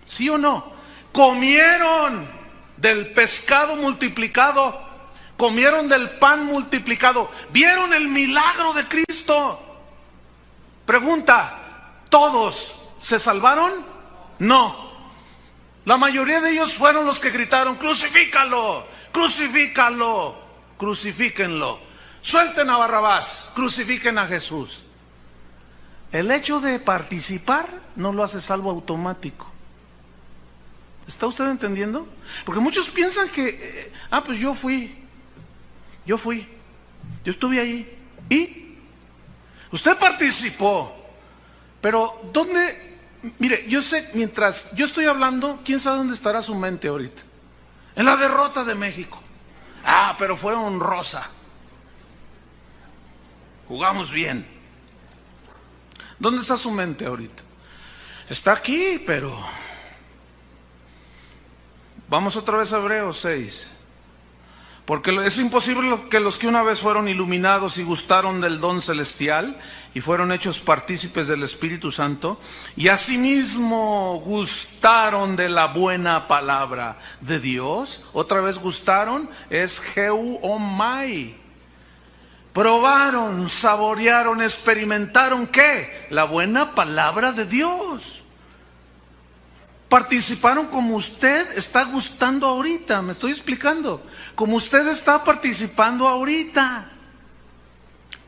¿Sí o no? Comieron del pescado multiplicado. Comieron del pan multiplicado. Vieron el milagro de Cristo. Pregunta, ¿todos se salvaron? No. La mayoría de ellos fueron los que gritaron: crucifícalo, crucifícalo, crucifíquenlo. Suelten a Barrabás, crucifiquen a Jesús. El hecho de participar no lo hace salvo automático. ¿Está usted entendiendo? Porque muchos piensan que, pues yo estuve ahí. ¿Y? Usted participó. Pero ¿dónde? Mire, yo sé, mientras yo estoy hablando, ¿quién sabe dónde estará su mente ahorita? En la derrota de México. Pero fue honrosa. Jugamos bien. ¿Dónde está su mente ahorita? Está aquí, pero... Vamos otra vez a Hebreos 6. Porque es imposible que los que una vez fueron iluminados y gustaron del don celestial y fueron hechos partícipes del Espíritu Santo y asimismo gustaron de la buena palabra de Dios. Otra vez gustaron, es geumai. Probaron, saborearon, experimentaron ¿qué? La buena palabra de Dios. Participaron como usted está gustando ahorita, me estoy explicando, como usted está participando ahorita.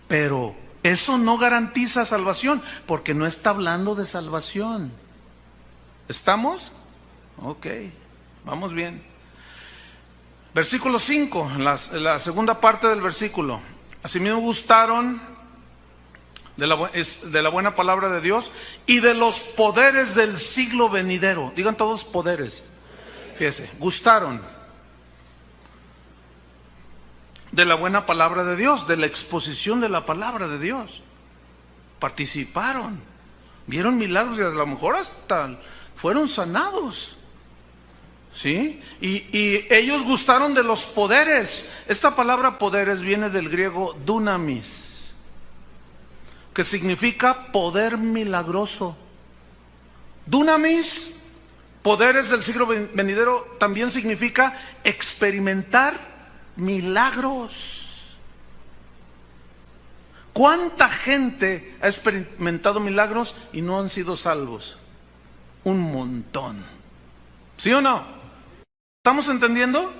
Pero eso no garantiza salvación, porque no está hablando de salvación. ¿Estamos? Ok, vamos bien. Versículo 5, la segunda parte del versículo. Asimismo gustaron de la buena palabra de Dios y de los poderes del siglo venidero. Digan todos poderes. Fíjese, gustaron de la buena palabra de Dios, de la exposición de la palabra de Dios. Participaron, vieron milagros y a lo mejor hasta fueron sanados. ¿Sí? Y ellos gustaron de los poderes. Esta palabra poderes viene del griego dunamis, que significa poder milagroso. Dunamis, poderes del siglo venidero, también significa experimentar milagros. ¿Cuánta gente ha experimentado milagros y no han sido salvos? Un montón. ¿Sí o no? ¿Estamos entendiendo?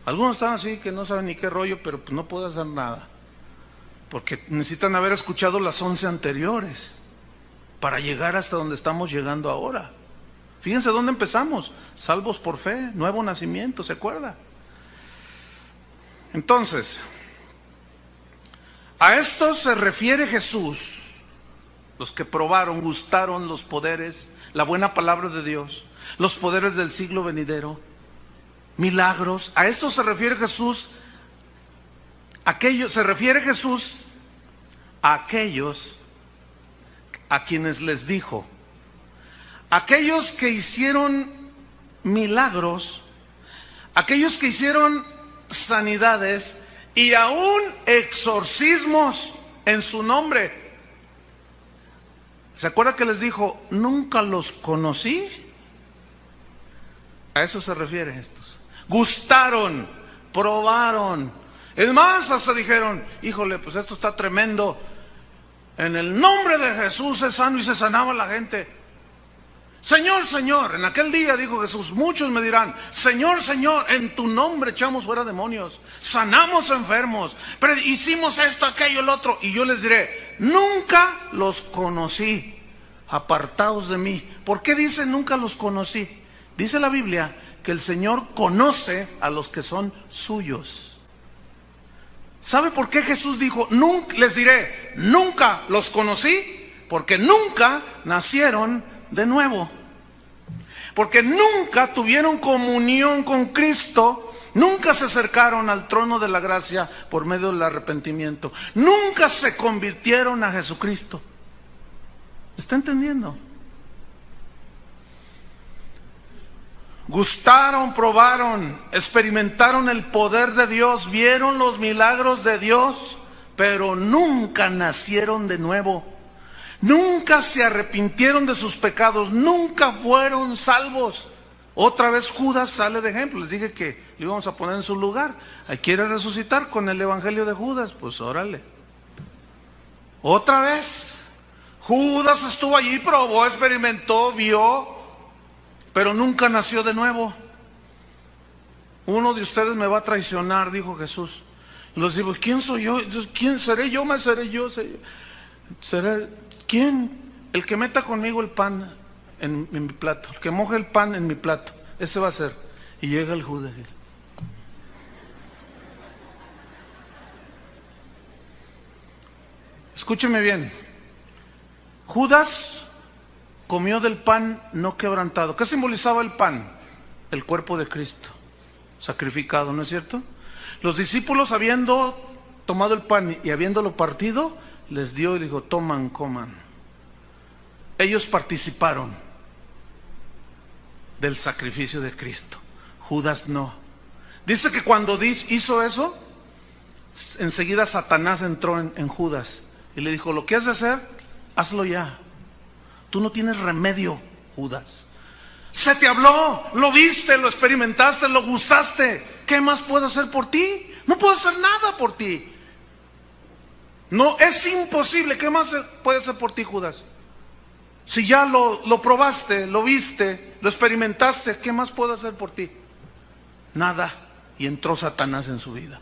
Algunos están así que no saben ni qué rollo, pero pues no puedo hacer nada. Porque necesitan haber escuchado las 11 anteriores para llegar hasta donde estamos llegando ahora. Fíjense dónde empezamos. Salvos por fe, nuevo nacimiento, ¿se acuerda? Entonces, a esto se refiere Jesús. Los que probaron, gustaron los poderes, la buena palabra de Dios, los poderes del siglo venidero, milagros. A esto se refiere Jesús. Se refiere Jesús a aquellos a quienes les dijo, aquellos que hicieron milagros, aquellos que hicieron sanidades y aún exorcismos en su nombre. ¿Se acuerda que les dijo, nunca los conocí? A eso se refiere estos. Gustaron, probaron. Es más, hasta dijeron, híjole, pues esto está tremendo. En el nombre de Jesús es sano, y se sanaba la gente. Señor, Señor, en aquel día dijo Jesús, muchos me dirán, Señor, Señor, en tu nombre echamos fuera demonios, sanamos enfermos, pero hicimos esto, aquello, el otro. Y yo les diré, nunca los conocí, apartaos de mí. ¿Por qué dice nunca los conocí? Dice la Biblia que el Señor conoce a los que son suyos. ¿Sabe por qué Jesús dijo, nunca, les diré, nunca los conocí? Porque nunca nacieron de nuevo. porque nunca tuvieron comunión con Cristo, nunca se acercaron al trono de la gracia por medio del arrepentimiento, nunca se convirtieron a Jesucristo. ¿Está entendiendo? Gustaron, probaron, experimentaron el poder de Dios, vieron los milagros de Dios, pero nunca nacieron de nuevo. Nunca se arrepintieron de sus pecados, nunca fueron salvos. Otra vez Judas sale de ejemplo. Les dije que le íbamos a poner en su lugar. Ahí quiere resucitar con el evangelio de Judas, pues órale. Otra vez Judas estuvo allí, probó, experimentó, vio, pero nunca nació de nuevo. Uno de ustedes me va a traicionar, dijo Jesús. Y los digo, ¿quién soy yo? ¿Quién seré yo? ¿Seré yo? ¿Seré quién? El que meta conmigo el pan en mi plato, el que moje el pan en mi plato, ese va a ser. Y llega el Judas. Escúcheme bien. Judas comió del pan no quebrantado. ¿Qué simbolizaba el pan? El cuerpo de Cristo sacrificado, ¿no es cierto? Los discípulos, habiendo tomado el pan y habiéndolo partido, les dio y dijo, toman, coman. Ellos participaron del sacrificio de Cristo. Judas no. Dice que cuando hizo eso, enseguida Satanás entró en Judas y le dijo, lo que has de hacer, hazlo ya. Tú no tienes remedio, Judas. Se te habló, lo viste, lo experimentaste, lo gustaste. ¿Qué más puedo hacer por ti? No puedo hacer nada por ti. No, es imposible. ¿Qué más puede hacer por ti, Judas? Si ya lo probaste, lo viste, lo experimentaste, ¿qué más puedo hacer por ti? Nada. Y entró Satanás en su vida.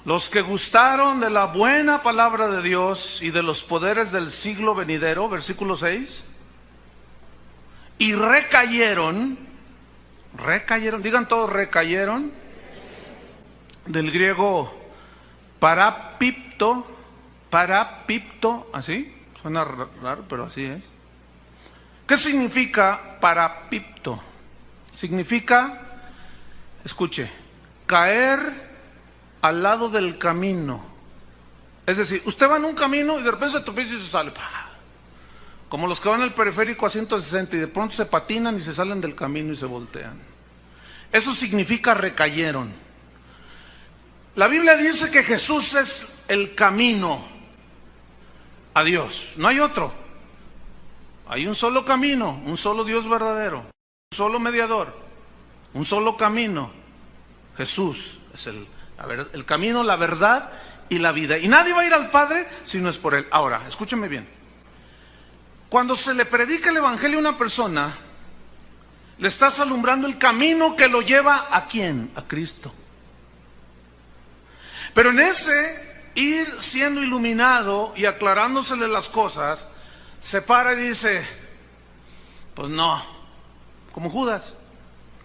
Los que gustaron de la buena palabra de Dios y de los poderes del siglo venidero, versículo 6, y recayeron, digan todos, recayeron, del griego parapipto, así, suena raro, pero así es. ¿Qué significa parapipto? Significa, escuche, caer al lado del camino. Es decir, usted va en un camino y de repente se tropieza y se sale. Como los que van al periférico a 160 y de pronto se patinan y se salen del camino y se voltean. Eso significa recayeron. La Biblia dice que Jesús es el camino a Dios. No hay otro. Hay un solo camino, un solo Dios verdadero, un solo mediador, un solo camino. Jesús es el camino, la verdad y la vida. Y nadie va a ir al Padre si no es por Él. Ahora, escúcheme bien. Cuando se le predica el evangelio a una persona, le estás alumbrando el camino que lo lleva ¿a quién? A Cristo. Pero en ese ir siendo iluminado y aclarándosele las cosas, se para y dice, pues no, como Judas,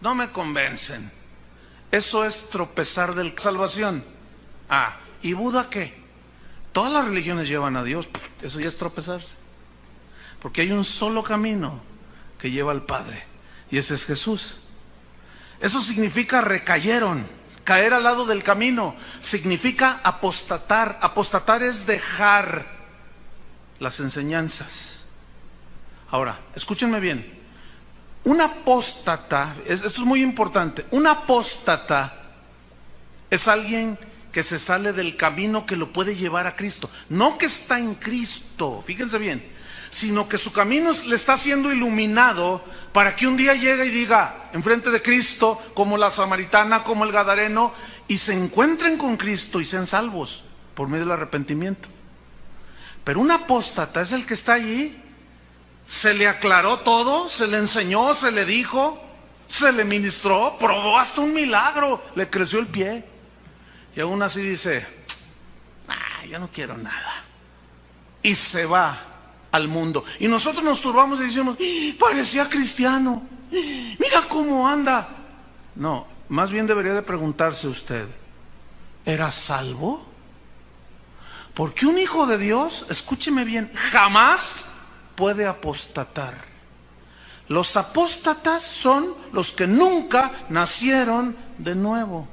no me convencen. Eso es tropezar de la salvación. ¿Y Buda qué? Todas las religiones llevan a Dios. Eso ya es tropezarse. Porque hay un solo camino que lleva al Padre, y ese es Jesús. Eso significa recayeron, caer al lado del camino. Significa apostatar. Apostatar es dejar las enseñanzas. Ahora, escúchenme bien. Un apóstata, esto es muy importante, un apóstata es alguien que se sale del camino que lo puede llevar a Cristo. No que está en Cristo, fíjense bien, sino que su camino le está siendo iluminado para que un día llegue y diga, enfrente de Cristo, como la samaritana, como el gadareno, y se encuentren con Cristo y sean salvos por medio del arrepentimiento. Pero un apóstata es el que está allí. Se le aclaró todo, se le enseñó, se le dijo, se le ministró, probó hasta un milagro, le creció el pie. Y aún así dice, yo no quiero nada. Y se va al mundo. Y nosotros nos turbamos y decimos, parecía cristiano, mira cómo anda. No, más bien debería de preguntarse usted, ¿era salvo? Porque un hijo de Dios, escúcheme bien, jamás puede apostatar. Los apóstatas son los que nunca nacieron de nuevo.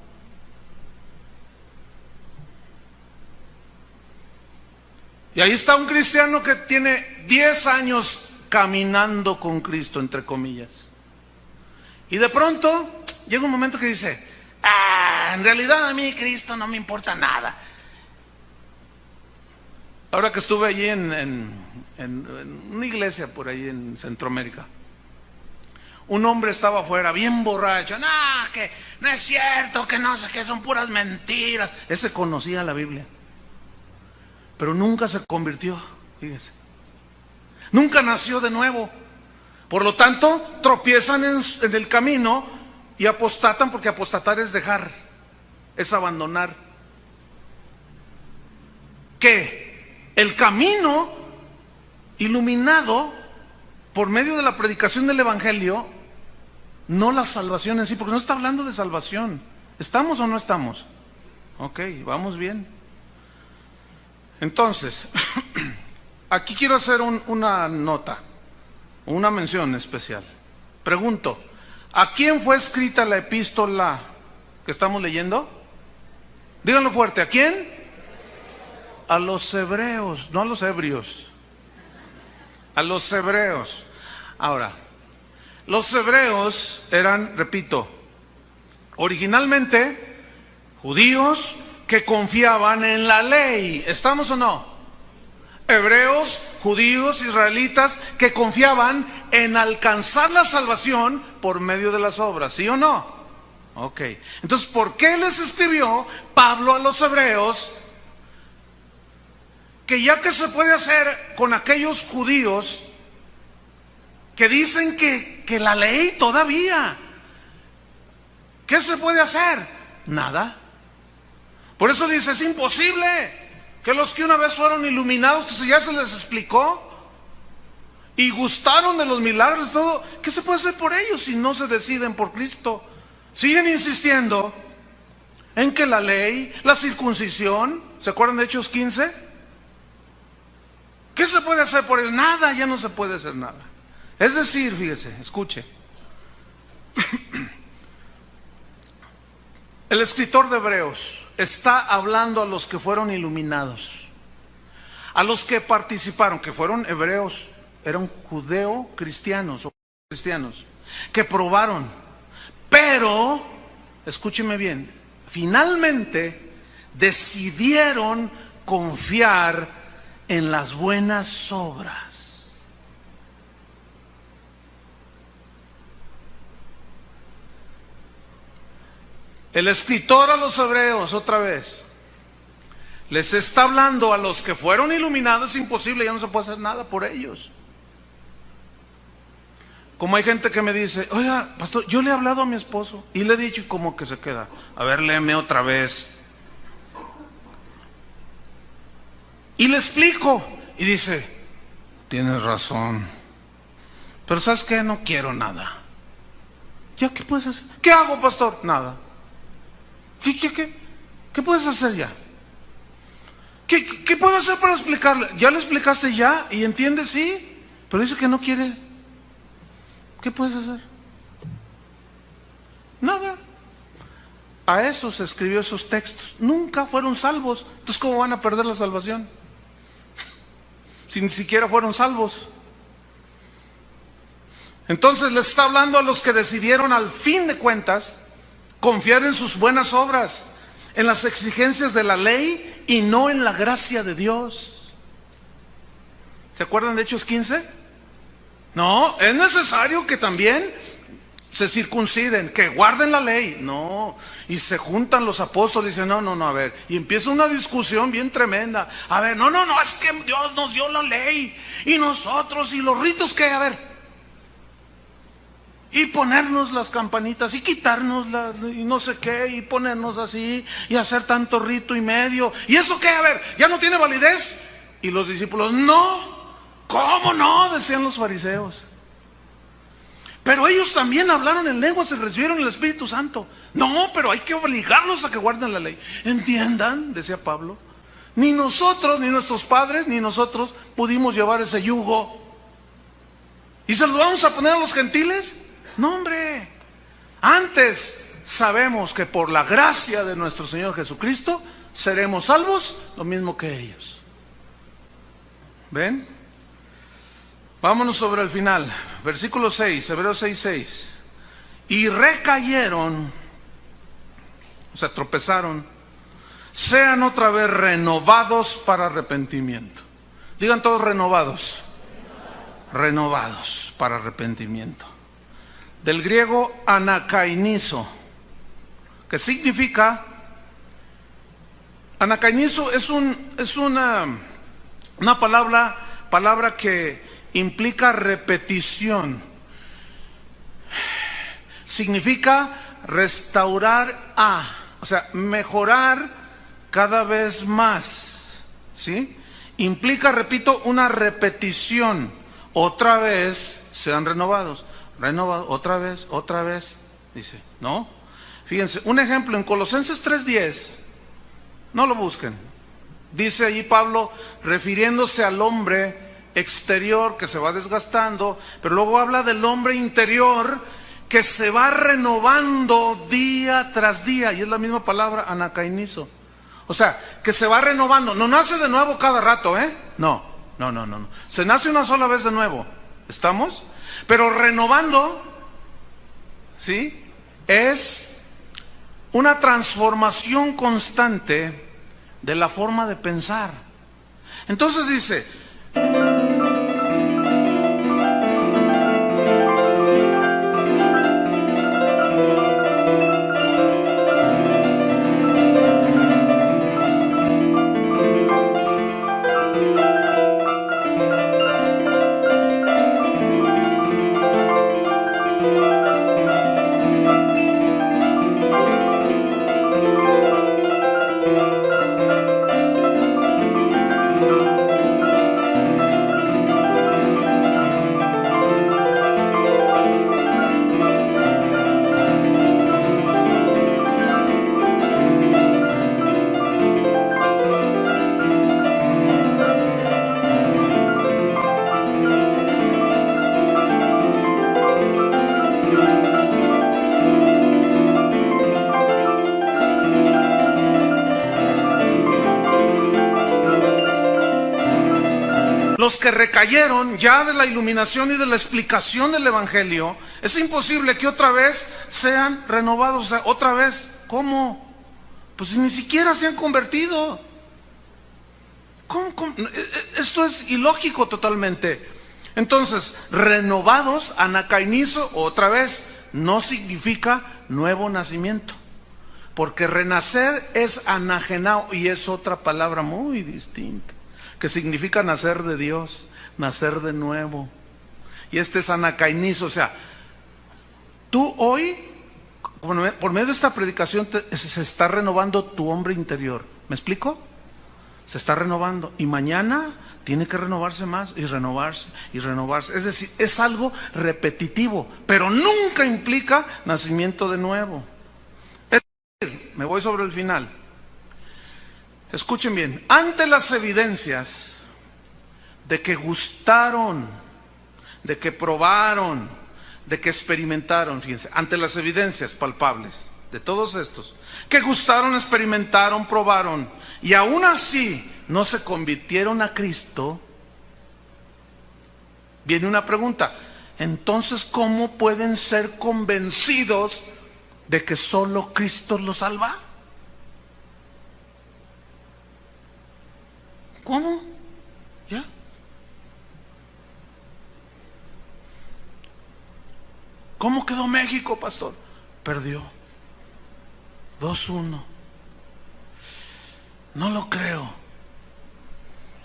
Y ahí está un cristiano que tiene 10 años caminando con Cristo, entre comillas. Y de pronto llega un momento que dice, en realidad a mí Cristo no me importa nada. Ahora que estuve allí en una iglesia por ahí en Centroamérica, un hombre estaba afuera bien borracho. No, que no es cierto, que no sé qué, son puras mentiras. Ese conocía la Biblia, pero nunca se convirtió, fíjese. Nunca nació de nuevo. Por lo tanto, tropiezan en el camino y apostatan, porque apostatar es dejar, es abandonar. ¿Qué? El camino iluminado por medio de la predicación del Evangelio, no la salvación en sí, porque no está hablando de salvación. ¿Estamos o no estamos? Ok, vamos bien. Entonces, aquí quiero hacer una nota, una mención especial. Pregunto, ¿a quién fue escrita la epístola que estamos leyendo? Díganlo fuerte, ¿a quién? A los hebreos, no a los ebrios. A los hebreos. Ahora, los hebreos eran, repito, originalmente judíos que confiaban en la ley. ¿Estamos o no? Hebreos, judíos, israelitas que confiaban en alcanzar la salvación por medio de las obras, ¿sí o no? Ok. Entonces, ¿por qué les escribió Pablo a los hebreos que ya que se puede hacer con aquellos judíos que dicen que la ley todavía, ¿qué se puede hacer? Nada. Por eso dice, es imposible que los que una vez fueron iluminados, que ya se les explicó y gustaron de los milagros, todo, ¿qué se puede hacer por ellos si no se deciden por Cristo? Siguen insistiendo en que la ley, la circuncisión, ¿se acuerdan de Hechos 15? ¿Qué se puede hacer por ellos? Nada, ya no se puede hacer nada. Es decir, fíjese, escuche. El escritor de Hebreos está hablando a los que fueron iluminados, a los que participaron, que fueron hebreos, eran judeo-cristianos o cristianos, que probaron, pero, escúcheme bien, finalmente decidieron confiar en las buenas obras. El escritor a los hebreos, otra vez, les está hablando a los que fueron iluminados. Es imposible, ya no se puede hacer nada por ellos. Como hay gente que me dice, oiga, pastor, yo le he hablado a mi esposo y le he dicho, y como que se queda, a ver, léeme otra vez. Y le explico, y dice, tienes razón, pero ¿sabes qué? No quiero nada. ¿Ya qué puedes hacer? ¿Qué hago, pastor? Nada. ¿Qué puedes hacer ya? ¿Qué puedo hacer para explicarle? Ya le explicaste ya y entiende, sí, pero dice que no quiere. ¿Qué puedes hacer? Nada. A eso se escribió esos textos. Nunca fueron salvos. Entonces, ¿cómo van a perder la salvación? Si ni siquiera fueron salvos. Entonces les está hablando a los que decidieron al fin de cuentas confiar en sus buenas obras, en las exigencias de la ley y no en la gracia de Dios. ¿Se acuerdan de Hechos 15? No, es necesario que también se circunciden, que guarden la ley. No, y se juntan los apóstoles y dicen, no, a ver, y empieza una discusión bien tremenda. A ver, no, es que Dios nos dio la ley y nosotros y los ritos que, a ver, y ponernos las campanitas y quitarnos y no sé qué, y ponernos así y hacer tanto rito y medio. ¿Y eso qué? A ver, ¿ya no tiene validez? Y los discípulos, no, ¿cómo no? Decían los fariseos. Pero ellos también hablaron en lenguas y recibieron el Espíritu Santo. No, pero hay que obligarlos a que guarden la ley. Entiendan, decía Pablo, Ni nosotros, ni nuestros padres, ni nosotros pudimos llevar ese yugo. ¿Y se los vamos a poner a los gentiles? No, hombre. Antes sabemos que por la gracia de nuestro Señor Jesucristo seremos salvos lo mismo que ellos. ¿Ven? Vámonos sobre el final. Versículo 6, Hebreos 6:6. Y recayeron, o sea, tropezaron, sean otra vez renovados para arrepentimiento. Digan todos renovados. Renovados para arrepentimiento. Del griego anakainizo, que significa, anakainizo es una palabra que implica repetición. Significa restaurar o sea, mejorar cada vez más, ¿sí? Implica, repito, una repetición. Otra vez sean renovados, otra vez, dice, ¿no? Fíjense, un ejemplo en Colosenses 3:10, no lo busquen. Dice allí Pablo, refiriéndose al hombre exterior que se va desgastando, pero luego habla del hombre interior que se va renovando día tras día, y es la misma palabra, anakainizo. O sea, que se va renovando, no nace de nuevo cada rato, No. Se nace una sola vez de nuevo, ¿estamos? Pero renovando, ¿sí? Es una transformación constante de la forma de pensar. Entonces dice, los que recayeron ya de la iluminación y de la explicación del Evangelio, es imposible que otra vez sean renovados. O sea, otra vez, ¿cómo? Pues ni siquiera se han convertido. ¿Cómo? Esto es ilógico totalmente. Entonces, renovados, anakainizo, otra vez, no significa nuevo nacimiento. Porque renacer es anagenao y es otra palabra muy distinta, que significa nacer de Dios, nacer de nuevo. Y este es anakainizo, o sea, tú hoy, por medio de esta predicación, se está renovando tu hombre interior. ¿Me explico? Se está renovando. Y mañana tiene que renovarse más y renovarse y renovarse. Es decir, es algo repetitivo, pero nunca implica nacimiento de nuevo. Es decir, me voy sobre el final. Escuchen bien, ante las evidencias de que gustaron, de que probaron, de que experimentaron, fíjense, ante las evidencias palpables de todos estos, que gustaron, experimentaron, probaron, y aún así no se convirtieron a Cristo, viene una pregunta, entonces, ¿cómo pueden ser convencidos de que solo Cristo los salva? ¿Cómo? ¿Ya? ¿Cómo quedó México, pastor? Perdió 2-1. No lo creo.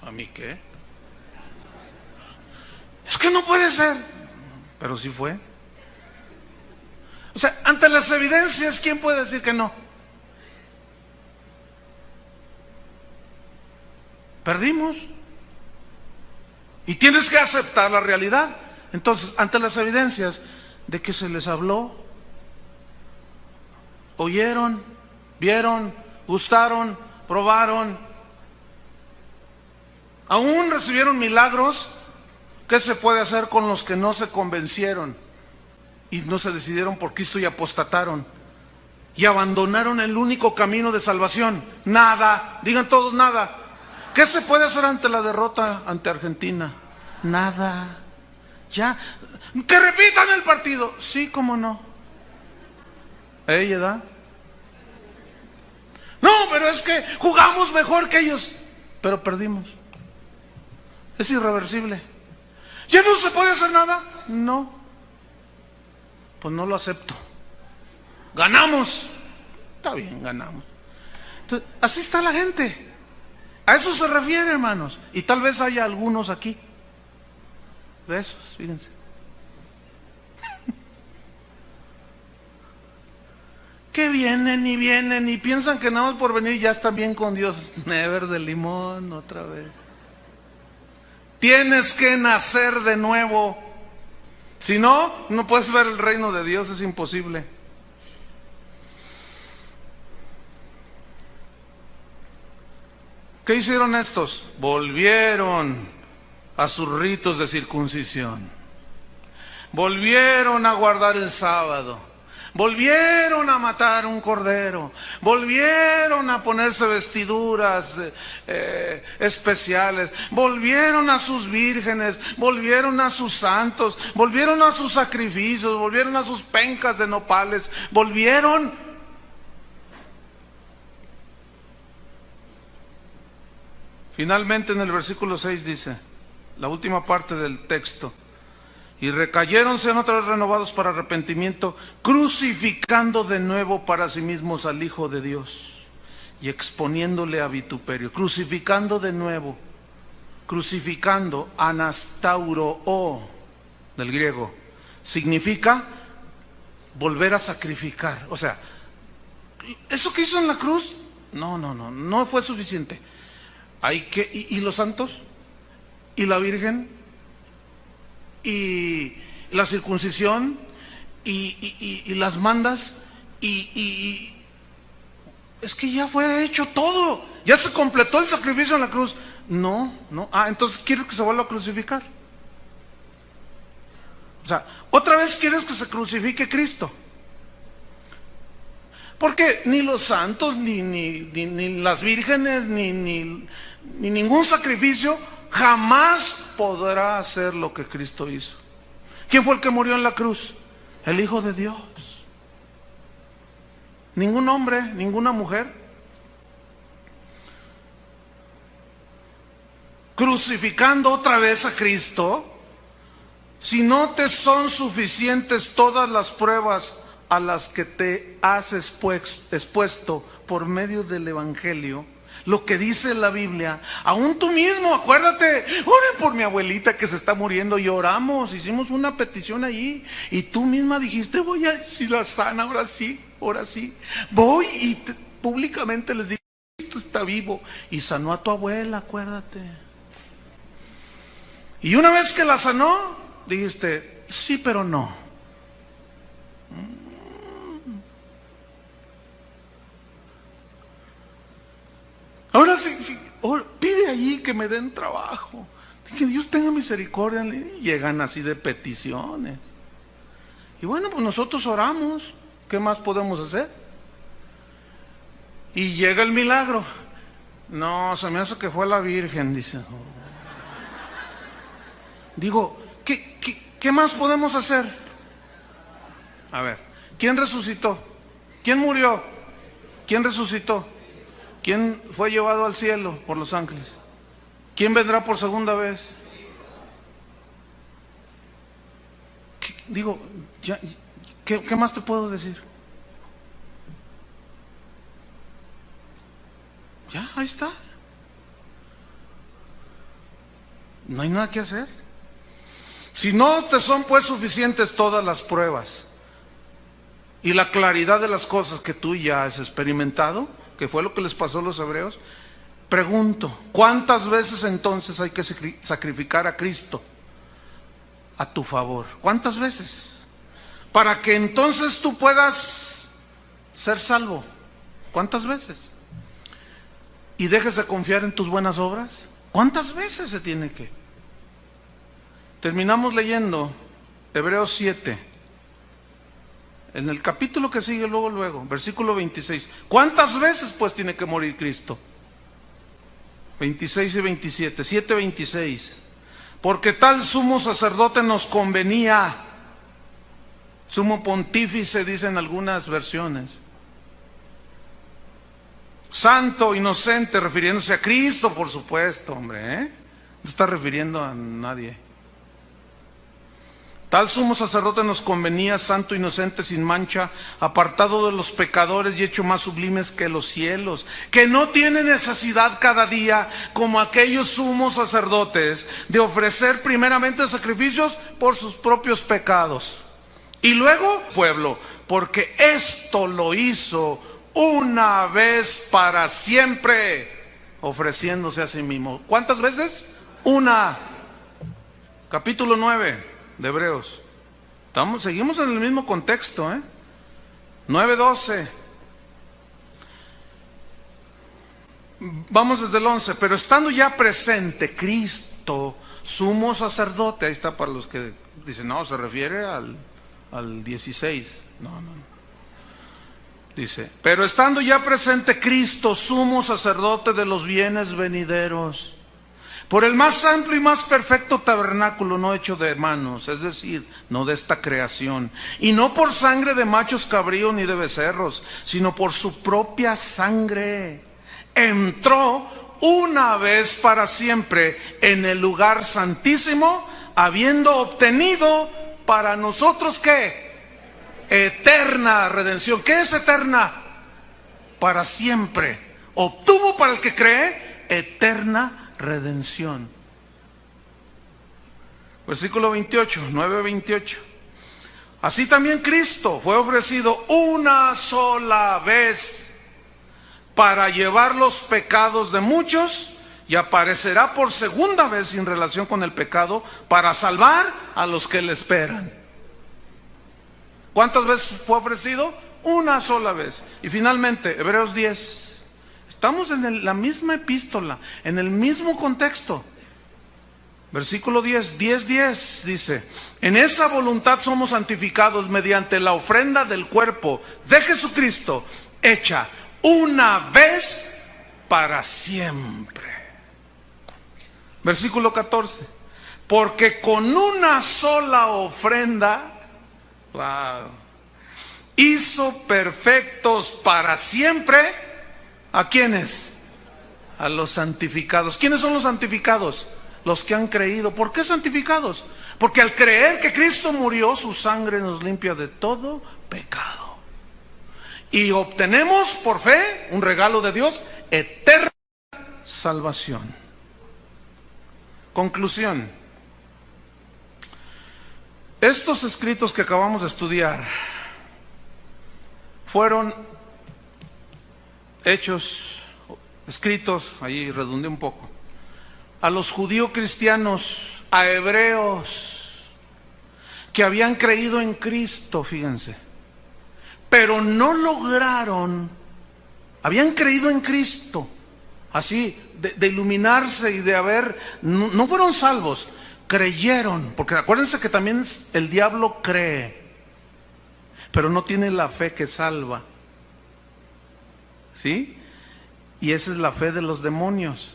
¿A mí qué? Es que no puede ser. Pero sí fue. O sea, ante las evidencias, ¿quién puede decir que no? Perdimos. Y tienes que aceptar la realidad. Entonces, ante las evidencias de que se les habló, oyeron, vieron, gustaron, probaron, Aún recibieron milagros. ¿Qué se puede hacer con los que no se convencieron y no se decidieron por Cristo y apostataron y abandonaron el único camino de salvación? Nada. Digan todos nada. ¿Qué se puede hacer ante la derrota ante Argentina? Nada. Ya. Que repitan el partido. Sí, cómo no. ¿Edad? No, pero es que jugamos mejor que ellos, pero perdimos. Es irreversible. ¿Ya no se puede hacer nada? No. Pues no lo acepto. Ganamos. Está bien, ganamos. Entonces, así está la gente. A eso se refiere, hermanos. Y tal vez haya algunos aquí de esos, fíjense. Que vienen y piensan que nada más por venir ya están bien con Dios. Never de limón otra vez. Tienes que nacer de nuevo. Si no, no puedes ver el reino de Dios, es imposible. ¿Qué hicieron estos? Volvieron a sus ritos de circuncisión. Volvieron a guardar el sábado. Volvieron a matar un cordero. Volvieron a ponerse vestiduras especiales. Volvieron a sus vírgenes. Volvieron a sus santos. Volvieron a sus sacrificios. Volvieron a sus pencas de nopales. Volvieron. Finalmente en el versículo 6 dice, la última parte del texto: y recayeron, sean otra vez renovados para arrepentimiento, crucificando de nuevo para sí mismos al Hijo de Dios y exponiéndole a vituperio. Crucificando de nuevo, crucificando, anastauro del griego, significa volver a sacrificar. O sea, eso que hizo en la cruz, no fue suficiente. Hay que, y los santos, y la Virgen, y la circuncisión, y las mandas, y es que ya fue hecho todo, ya se completó el sacrificio en la cruz. No, entonces ¿quieres que se vuelva a crucificar? O sea, otra vez quieres que se crucifique Cristo. Porque ni los santos, ni las vírgenes, ni ningún sacrificio jamás podrá hacer lo que Cristo hizo. ¿Quién fue el que murió en la cruz? El Hijo de Dios. Ningún hombre, ninguna mujer. Crucificando otra vez a Cristo. Si no te son suficientes todas las pruebas a las que te has expuesto por medio del Evangelio, lo que dice la Biblia, aún tú mismo, acuérdate, oren por mi abuelita que se está muriendo, y oramos, hicimos una petición allí, y tú misma dijiste, voy a, si la sana, ahora sí, voy y públicamente les digo, Cristo está vivo, y sanó a tu abuela, acuérdate. Y una vez que la sanó, dijiste, sí, pero no. Ahora sí, pide allí que me den trabajo, que Dios tenga misericordia. Y llegan así de peticiones. Y bueno, pues nosotros oramos. ¿Qué más podemos hacer? Y llega el milagro. No, se me hace que fue la Virgen, dice. Digo, ¿qué más podemos hacer? A ver, ¿quién resucitó? ¿Quién murió? ¿Quién resucitó? ¿Quién fue llevado al cielo por los ángeles? ¿Quién vendrá por segunda vez? Digo, ¿qué más te puedo decir? Ya, ahí está. No hay nada que hacer. Si no te son pues suficientes todas las pruebas y la claridad de las cosas que tú ya has experimentado, que fue lo que les pasó a los hebreos, pregunto, ¿cuántas veces entonces hay que sacrificar a Cristo a tu favor? ¿Cuántas veces? Para que entonces tú puedas ser salvo. ¿Cuántas veces? ¿Y dejes de confiar en tus buenas obras? ¿Cuántas veces se tiene que? Terminamos leyendo Hebreos 7. En el capítulo que sigue luego, versículo 26. ¿Cuántas veces pues tiene que morir Cristo? 26 y 27, 7:26. Porque tal sumo sacerdote nos convenía, sumo pontífice dicen algunas versiones, santo, inocente, refiriéndose a Cristo, por supuesto, hombre, no está refiriendo a nadie. Tal sumo sacerdote nos convenía, santo, inocente, sin mancha, apartado de los pecadores y hecho más sublimes que los cielos, que no tiene necesidad cada día, como aquellos sumos sacerdotes, de ofrecer primeramente sacrificios por sus propios pecados. Y luego, pueblo, porque esto lo hizo una vez para siempre, ofreciéndose a sí mismo. ¿Cuántas veces? Una. Capítulo 9 de Hebreos. Seguimos en el mismo contexto, 9:12. Vamos desde el 11. Pero estando ya presente Cristo, sumo sacerdote, ahí está para los que dicen, no, se refiere al 16. No. Dice, pero estando ya presente Cristo, sumo sacerdote de los bienes venideros, por el más amplio y más perfecto tabernáculo no hecho de manos, es decir, no de esta creación, y no por sangre de machos cabríos ni de becerros, sino por su propia sangre, entró una vez para siempre en el lugar santísimo, habiendo obtenido para nosotros, ¿qué? Eterna redención. ¿Qué es eterna? Para siempre. Obtuvo para el que cree eterna redención. Versículo 28, 9:28. Así también Cristo fue ofrecido una sola vez para llevar los pecados de muchos, y aparecerá por segunda vez sin relación con el pecado para salvar a los que le esperan. ¿Cuántas veces fue ofrecido? Una sola vez. Y finalmente, Hebreos 10. Estamos en la misma epístola, en el mismo contexto. Versículo 10, 10 dice, en esa voluntad somos santificados mediante la ofrenda del cuerpo de Jesucristo, hecha una vez para siempre. Versículo 14, porque con una sola ofrenda, hizo perfectos para siempre, ¿a quiénes? A los santificados. ¿Quiénes son los santificados? Los que han creído. ¿Por qué santificados? Porque al creer que Cristo murió, su sangre nos limpia de todo pecado. Y obtenemos por fe un regalo de Dios, eterna salvación. Conclusión. Estos escritos que acabamos de estudiar fueron escritos, ahí redundé un poco, a los judíos cristianos, a hebreos, que habían creído en Cristo, fíjense, pero no lograron, habían creído en Cristo, así, de iluminarse y de haber, no fueron salvos, creyeron, porque acuérdense que también el diablo cree, pero no tiene la fe que salva. ¿Sí? Y esa es la fe de los demonios,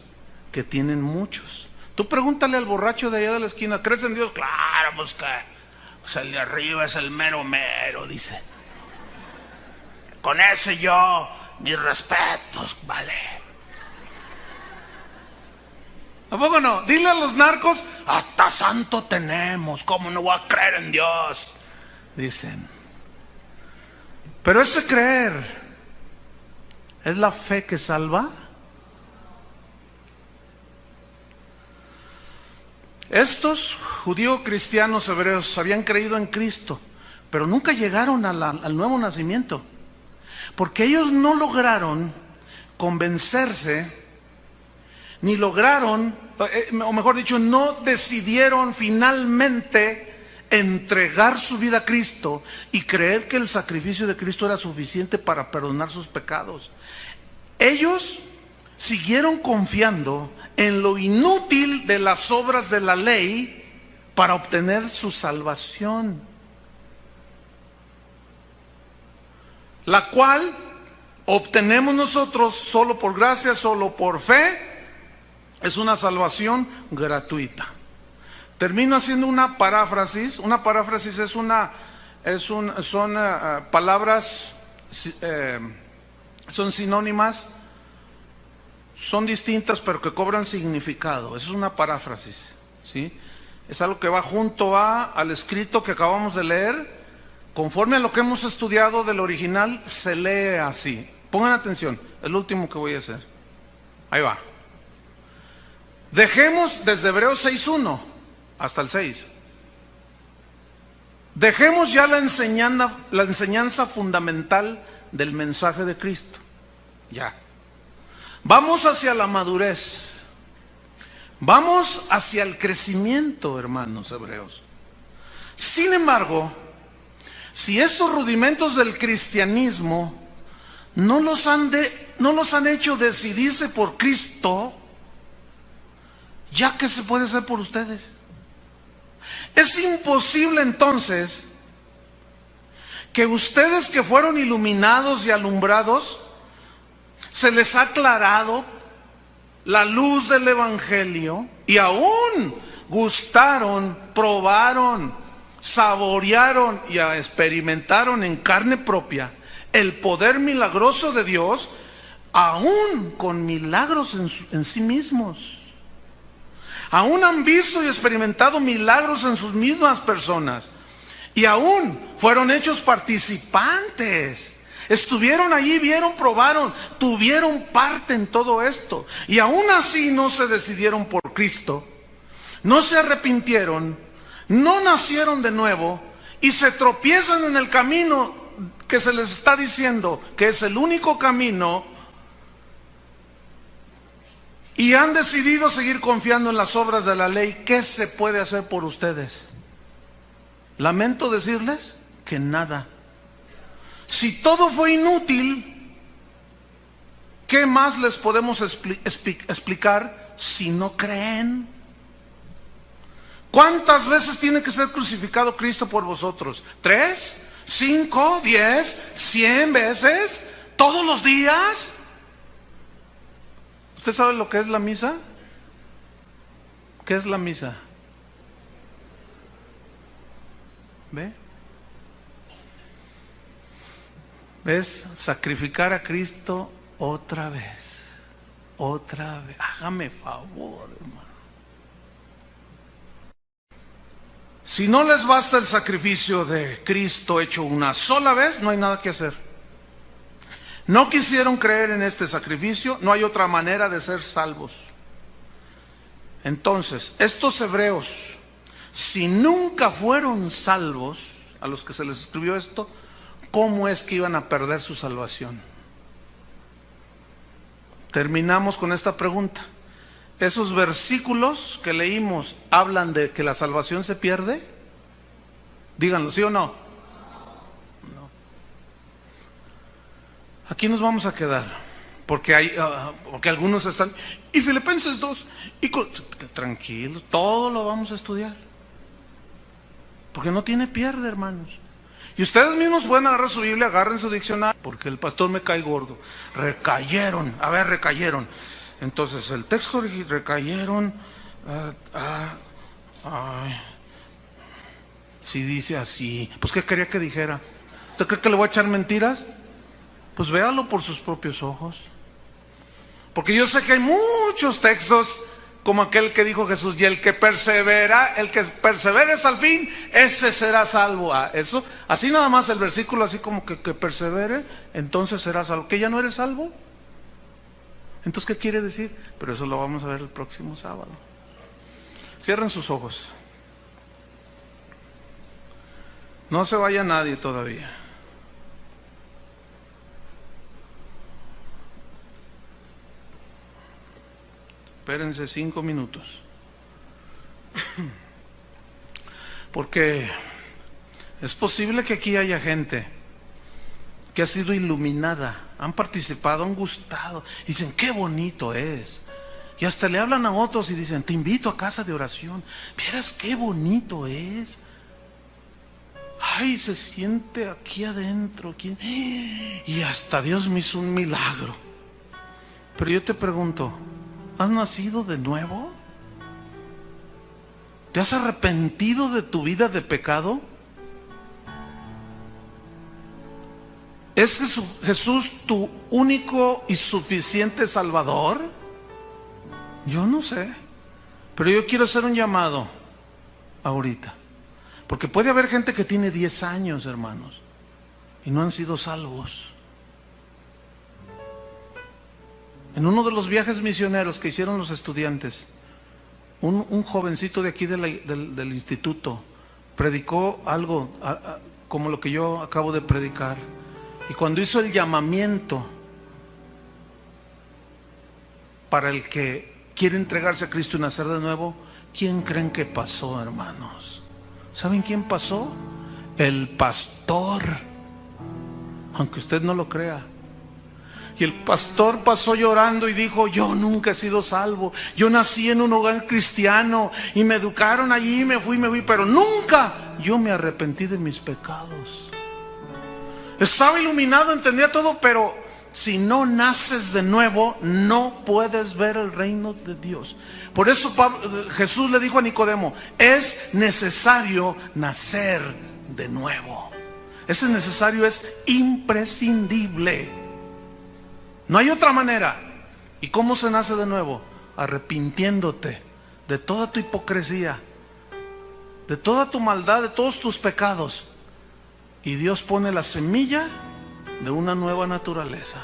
que tienen muchos. Tú pregúntale al borracho de allá de la esquina, ¿crees en Dios? Claro, pues que pues el de arriba es el mero mero, dice. Con ese yo, mis respetos, vale. ¿A poco no? Dile a los narcos, hasta santo tenemos, ¿cómo no voy a creer en Dios? Dicen. Pero ese creer, ¿es la fe que salva? Estos judíos cristianos hebreos habían creído en Cristo, pero nunca llegaron al nuevo nacimiento, porque ellos no lograron convencerse, ni lograron, o mejor dicho, no decidieron finalmente entregar su vida a Cristo y creer que el sacrificio de Cristo era suficiente para perdonar sus pecados. Ellos siguieron confiando en lo inútil de las obras de la ley para obtener su salvación, la cual obtenemos nosotros solo por gracia, solo por fe. Es una salvación gratuita. Termino haciendo una paráfrasis. Una paráfrasis son palabras, son sinónimas, son distintas pero que cobran significado. Eso es una paráfrasis, ¿sí? Es algo que va junto al escrito que acabamos de leer. Conforme a lo que hemos estudiado del original, se lee así. Pongan atención, es lo último que voy a hacer. Ahí va. Dejemos desde Hebreos 6:1 hasta el 6. Dejemos ya la enseñanza fundamental del mensaje de Cristo. Ya. Vamos hacia la madurez. Vamos hacia el crecimiento, hermanos hebreos. Sin embargo, si estos rudimentos del cristianismo no los han hecho decidirse por Cristo, ¿ya qué se puede hacer por ustedes? Es imposible entonces que ustedes que fueron iluminados y alumbrados, se les ha aclarado la luz del Evangelio y aún gustaron, probaron, saborearon y experimentaron en carne propia el poder milagroso de Dios, aún con milagros en sí mismos. Aún han visto y experimentado milagros en sus mismas personas. Y aún fueron hechos participantes. Estuvieron allí, vieron, probaron, tuvieron parte en todo esto. Y aún así no se decidieron por Cristo. No se arrepintieron. No nacieron de nuevo. Y se tropiezan en el camino que se les está diciendo que es el único camino. Y han decidido seguir confiando en las obras de la ley. ¿Qué se puede hacer por ustedes? Lamento decirles que nada. Si todo fue inútil, ¿qué más les podemos explicar si no creen? ¿Cuántas veces tiene que ser crucificado Cristo por vosotros? ¿3, 5, 10, 100 veces? ¿Todos los días? ¿Usted sabe lo que es la misa? ¿Qué es la misa? ¿Ve? ¿Ves? Sacrificar a Cristo otra vez. Otra vez. Hágame favor, hermano. Si no les basta el sacrificio de Cristo hecho una sola vez, no hay nada que hacer. No quisieron creer en este sacrificio, no hay otra manera de ser salvos. Entonces, estos hebreos, si nunca fueron salvos, a los que se les escribió esto, ¿cómo es que iban a perder su salvación? Terminamos con esta pregunta. ¿Esos versículos que leímos hablan de que la salvación se pierde? Díganlo, ¿sí o no? No. Aquí nos vamos a quedar, porque porque algunos están, y Filipenses 2, tranquilos, todo lo vamos a estudiar, porque no tiene pierde, hermanos. Y ustedes mismos pueden agarrar su Biblia, agarren su diccionario, porque el pastor me cae gordo. Recayeron. Entonces el texto recayeron. Si dice así, pues ¿qué quería que dijera? ¿Usted cree que le voy a echar mentiras? Pues véalo por sus propios ojos. Porque yo sé que hay muchos textos como aquel que dijo Jesús, y el que persevera hasta el fin, ese será salvo. Eso, así nada más el versículo, así como que persevere, entonces será salvo. ¿Que ya no eres salvo? Entonces, ¿qué quiere decir? Pero eso lo vamos a ver el próximo sábado. Cierren sus ojos. No se vaya nadie todavía. Espérense 5 minutos. Porque es posible que aquí haya gente que ha sido iluminada, han participado, han gustado, y dicen, qué bonito es. Y hasta le hablan a otros y dicen, te invito a casa de oración. Vieras qué bonito es. Ay, se siente aquí adentro. Y hasta Dios me hizo un milagro. Pero yo te pregunto, ¿has nacido de nuevo? ¿Te has arrepentido de tu vida de pecado? ¿Es Jesús tu único y suficiente Salvador? Yo no sé, pero yo quiero hacer un llamado ahorita. Porque puede haber gente que tiene 10 años, hermanos, y no han sido salvos. En uno de los viajes misioneros que hicieron los estudiantes, un jovencito de aquí del instituto predicó algo como lo que yo acabo de predicar. Y cuando hizo el llamamiento para el que quiere entregarse a Cristo y nacer de nuevo, ¿quién creen que pasó, hermanos? ¿Saben quién pasó? El pastor, aunque usted no lo crea. Y el pastor pasó llorando y dijo, yo nunca he sido salvo. Yo nací en un hogar cristiano y me educaron allí, me fui, pero nunca yo me arrepentí de mis pecados. Estaba iluminado, entendía todo, pero si no naces de nuevo, no puedes ver el reino de Dios. Por eso Jesús le dijo a Nicodemo, es necesario nacer de nuevo. Ese necesario es imprescindible. No hay otra manera. ¿Y cómo se nace de nuevo? Arrepintiéndote de toda tu hipocresía, de toda tu maldad, de todos tus pecados. Y Dios pone la semilla de una nueva naturaleza.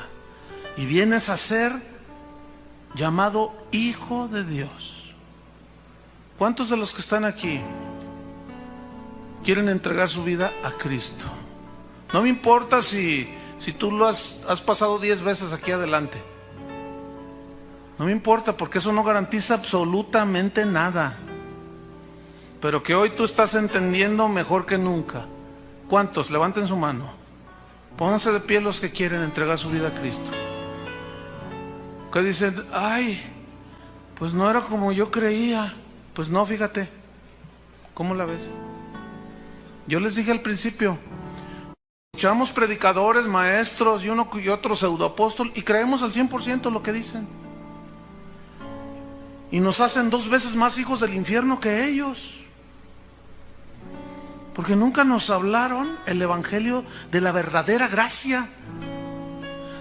Y vienes a ser llamado hijo de Dios. ¿Cuántos de los que están aquí quieren entregar su vida a Cristo? No me importa si tú lo has pasado 10 veces aquí adelante. No me importa, porque eso no garantiza absolutamente nada. Pero que hoy tú estás entendiendo mejor que nunca. ¿Cuántos? Levanten su mano. Pónganse de pie los que quieren entregar su vida a Cristo. Que dicen, ay, pues no era como yo creía. Pues no, fíjate. ¿Cómo la ves? Yo les dije al principio, escuchamos predicadores, maestros y uno y otro pseudoapóstol y creemos al 100% lo que dicen. Y nos hacen 2 veces más hijos del infierno que ellos. Porque nunca nos hablaron el evangelio de la verdadera gracia.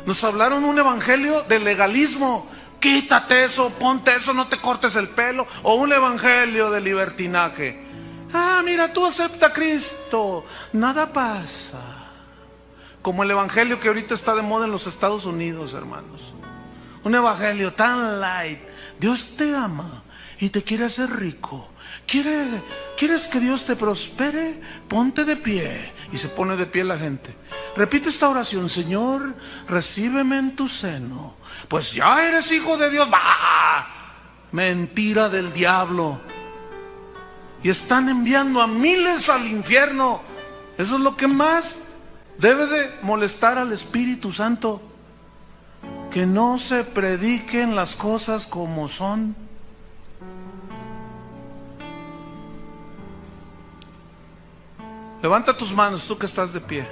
Nos hablaron un evangelio de legalismo. Quítate eso, ponte eso, no te cortes el pelo. O un evangelio de libertinaje. Ah, mira, tú acepta a Cristo, nada pasa. Como el evangelio que ahorita está de moda en los Estados Unidos, hermanos. Un evangelio tan light. Dios te ama y te quiere hacer rico. ¿Quieres que Dios te prospere? Ponte de pie. Y se pone de pie la gente. Repite esta oración: Señor, recíbeme en tu seno, pues ya eres hijo de Dios. ¡Bah! Mentira del diablo. Y están enviando a miles al infierno. Eso es lo que más debe de molestar al Espíritu Santo. Que no se prediquen las cosas como son. Levanta tus manos, tú que estás de pie,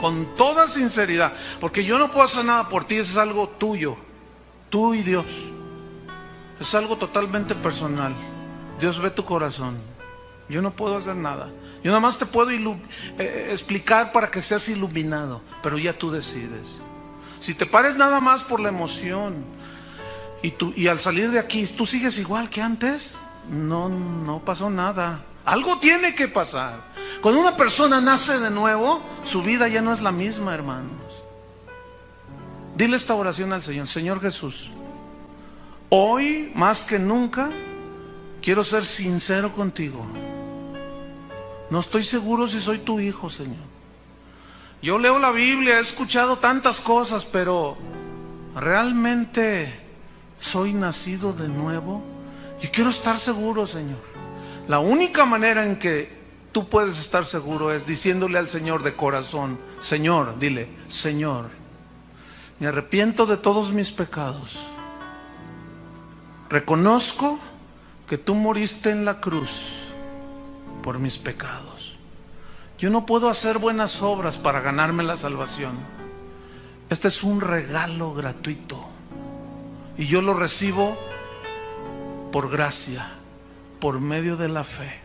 con toda sinceridad, porque yo no puedo hacer nada por ti. Eso es algo tuyo, tú y Dios. Es algo totalmente personal. Dios ve tu corazón. Yo no puedo hacer nada. Yo nada más te puedo explicar para que seas iluminado, pero ya tú decides. Si te pares nada más por la emoción y al salir de aquí tú sigues igual que antes, no pasó nada. Algo tiene que pasar. Cuando una persona nace de nuevo, su vida ya no es la misma, hermanos. Dile esta oración al Señor: Señor Jesús, hoy más que nunca quiero ser sincero contigo. No estoy seguro si soy tu hijo, Señor. Yo leo la Biblia, he escuchado tantas cosas, pero ¿realmente soy nacido de nuevo? Yo quiero estar seguro, Señor. La única manera en que tú puedes estar seguro es diciéndole al Señor de corazón: Señor, dile, Señor, me arrepiento de todos mis pecados. reconozco que tú moriste en la cruz por mis pecados. Yo no puedo hacer buenas obras para ganarme la salvación. Este es un regalo gratuito y yo lo recibo por gracia, por medio de la fe.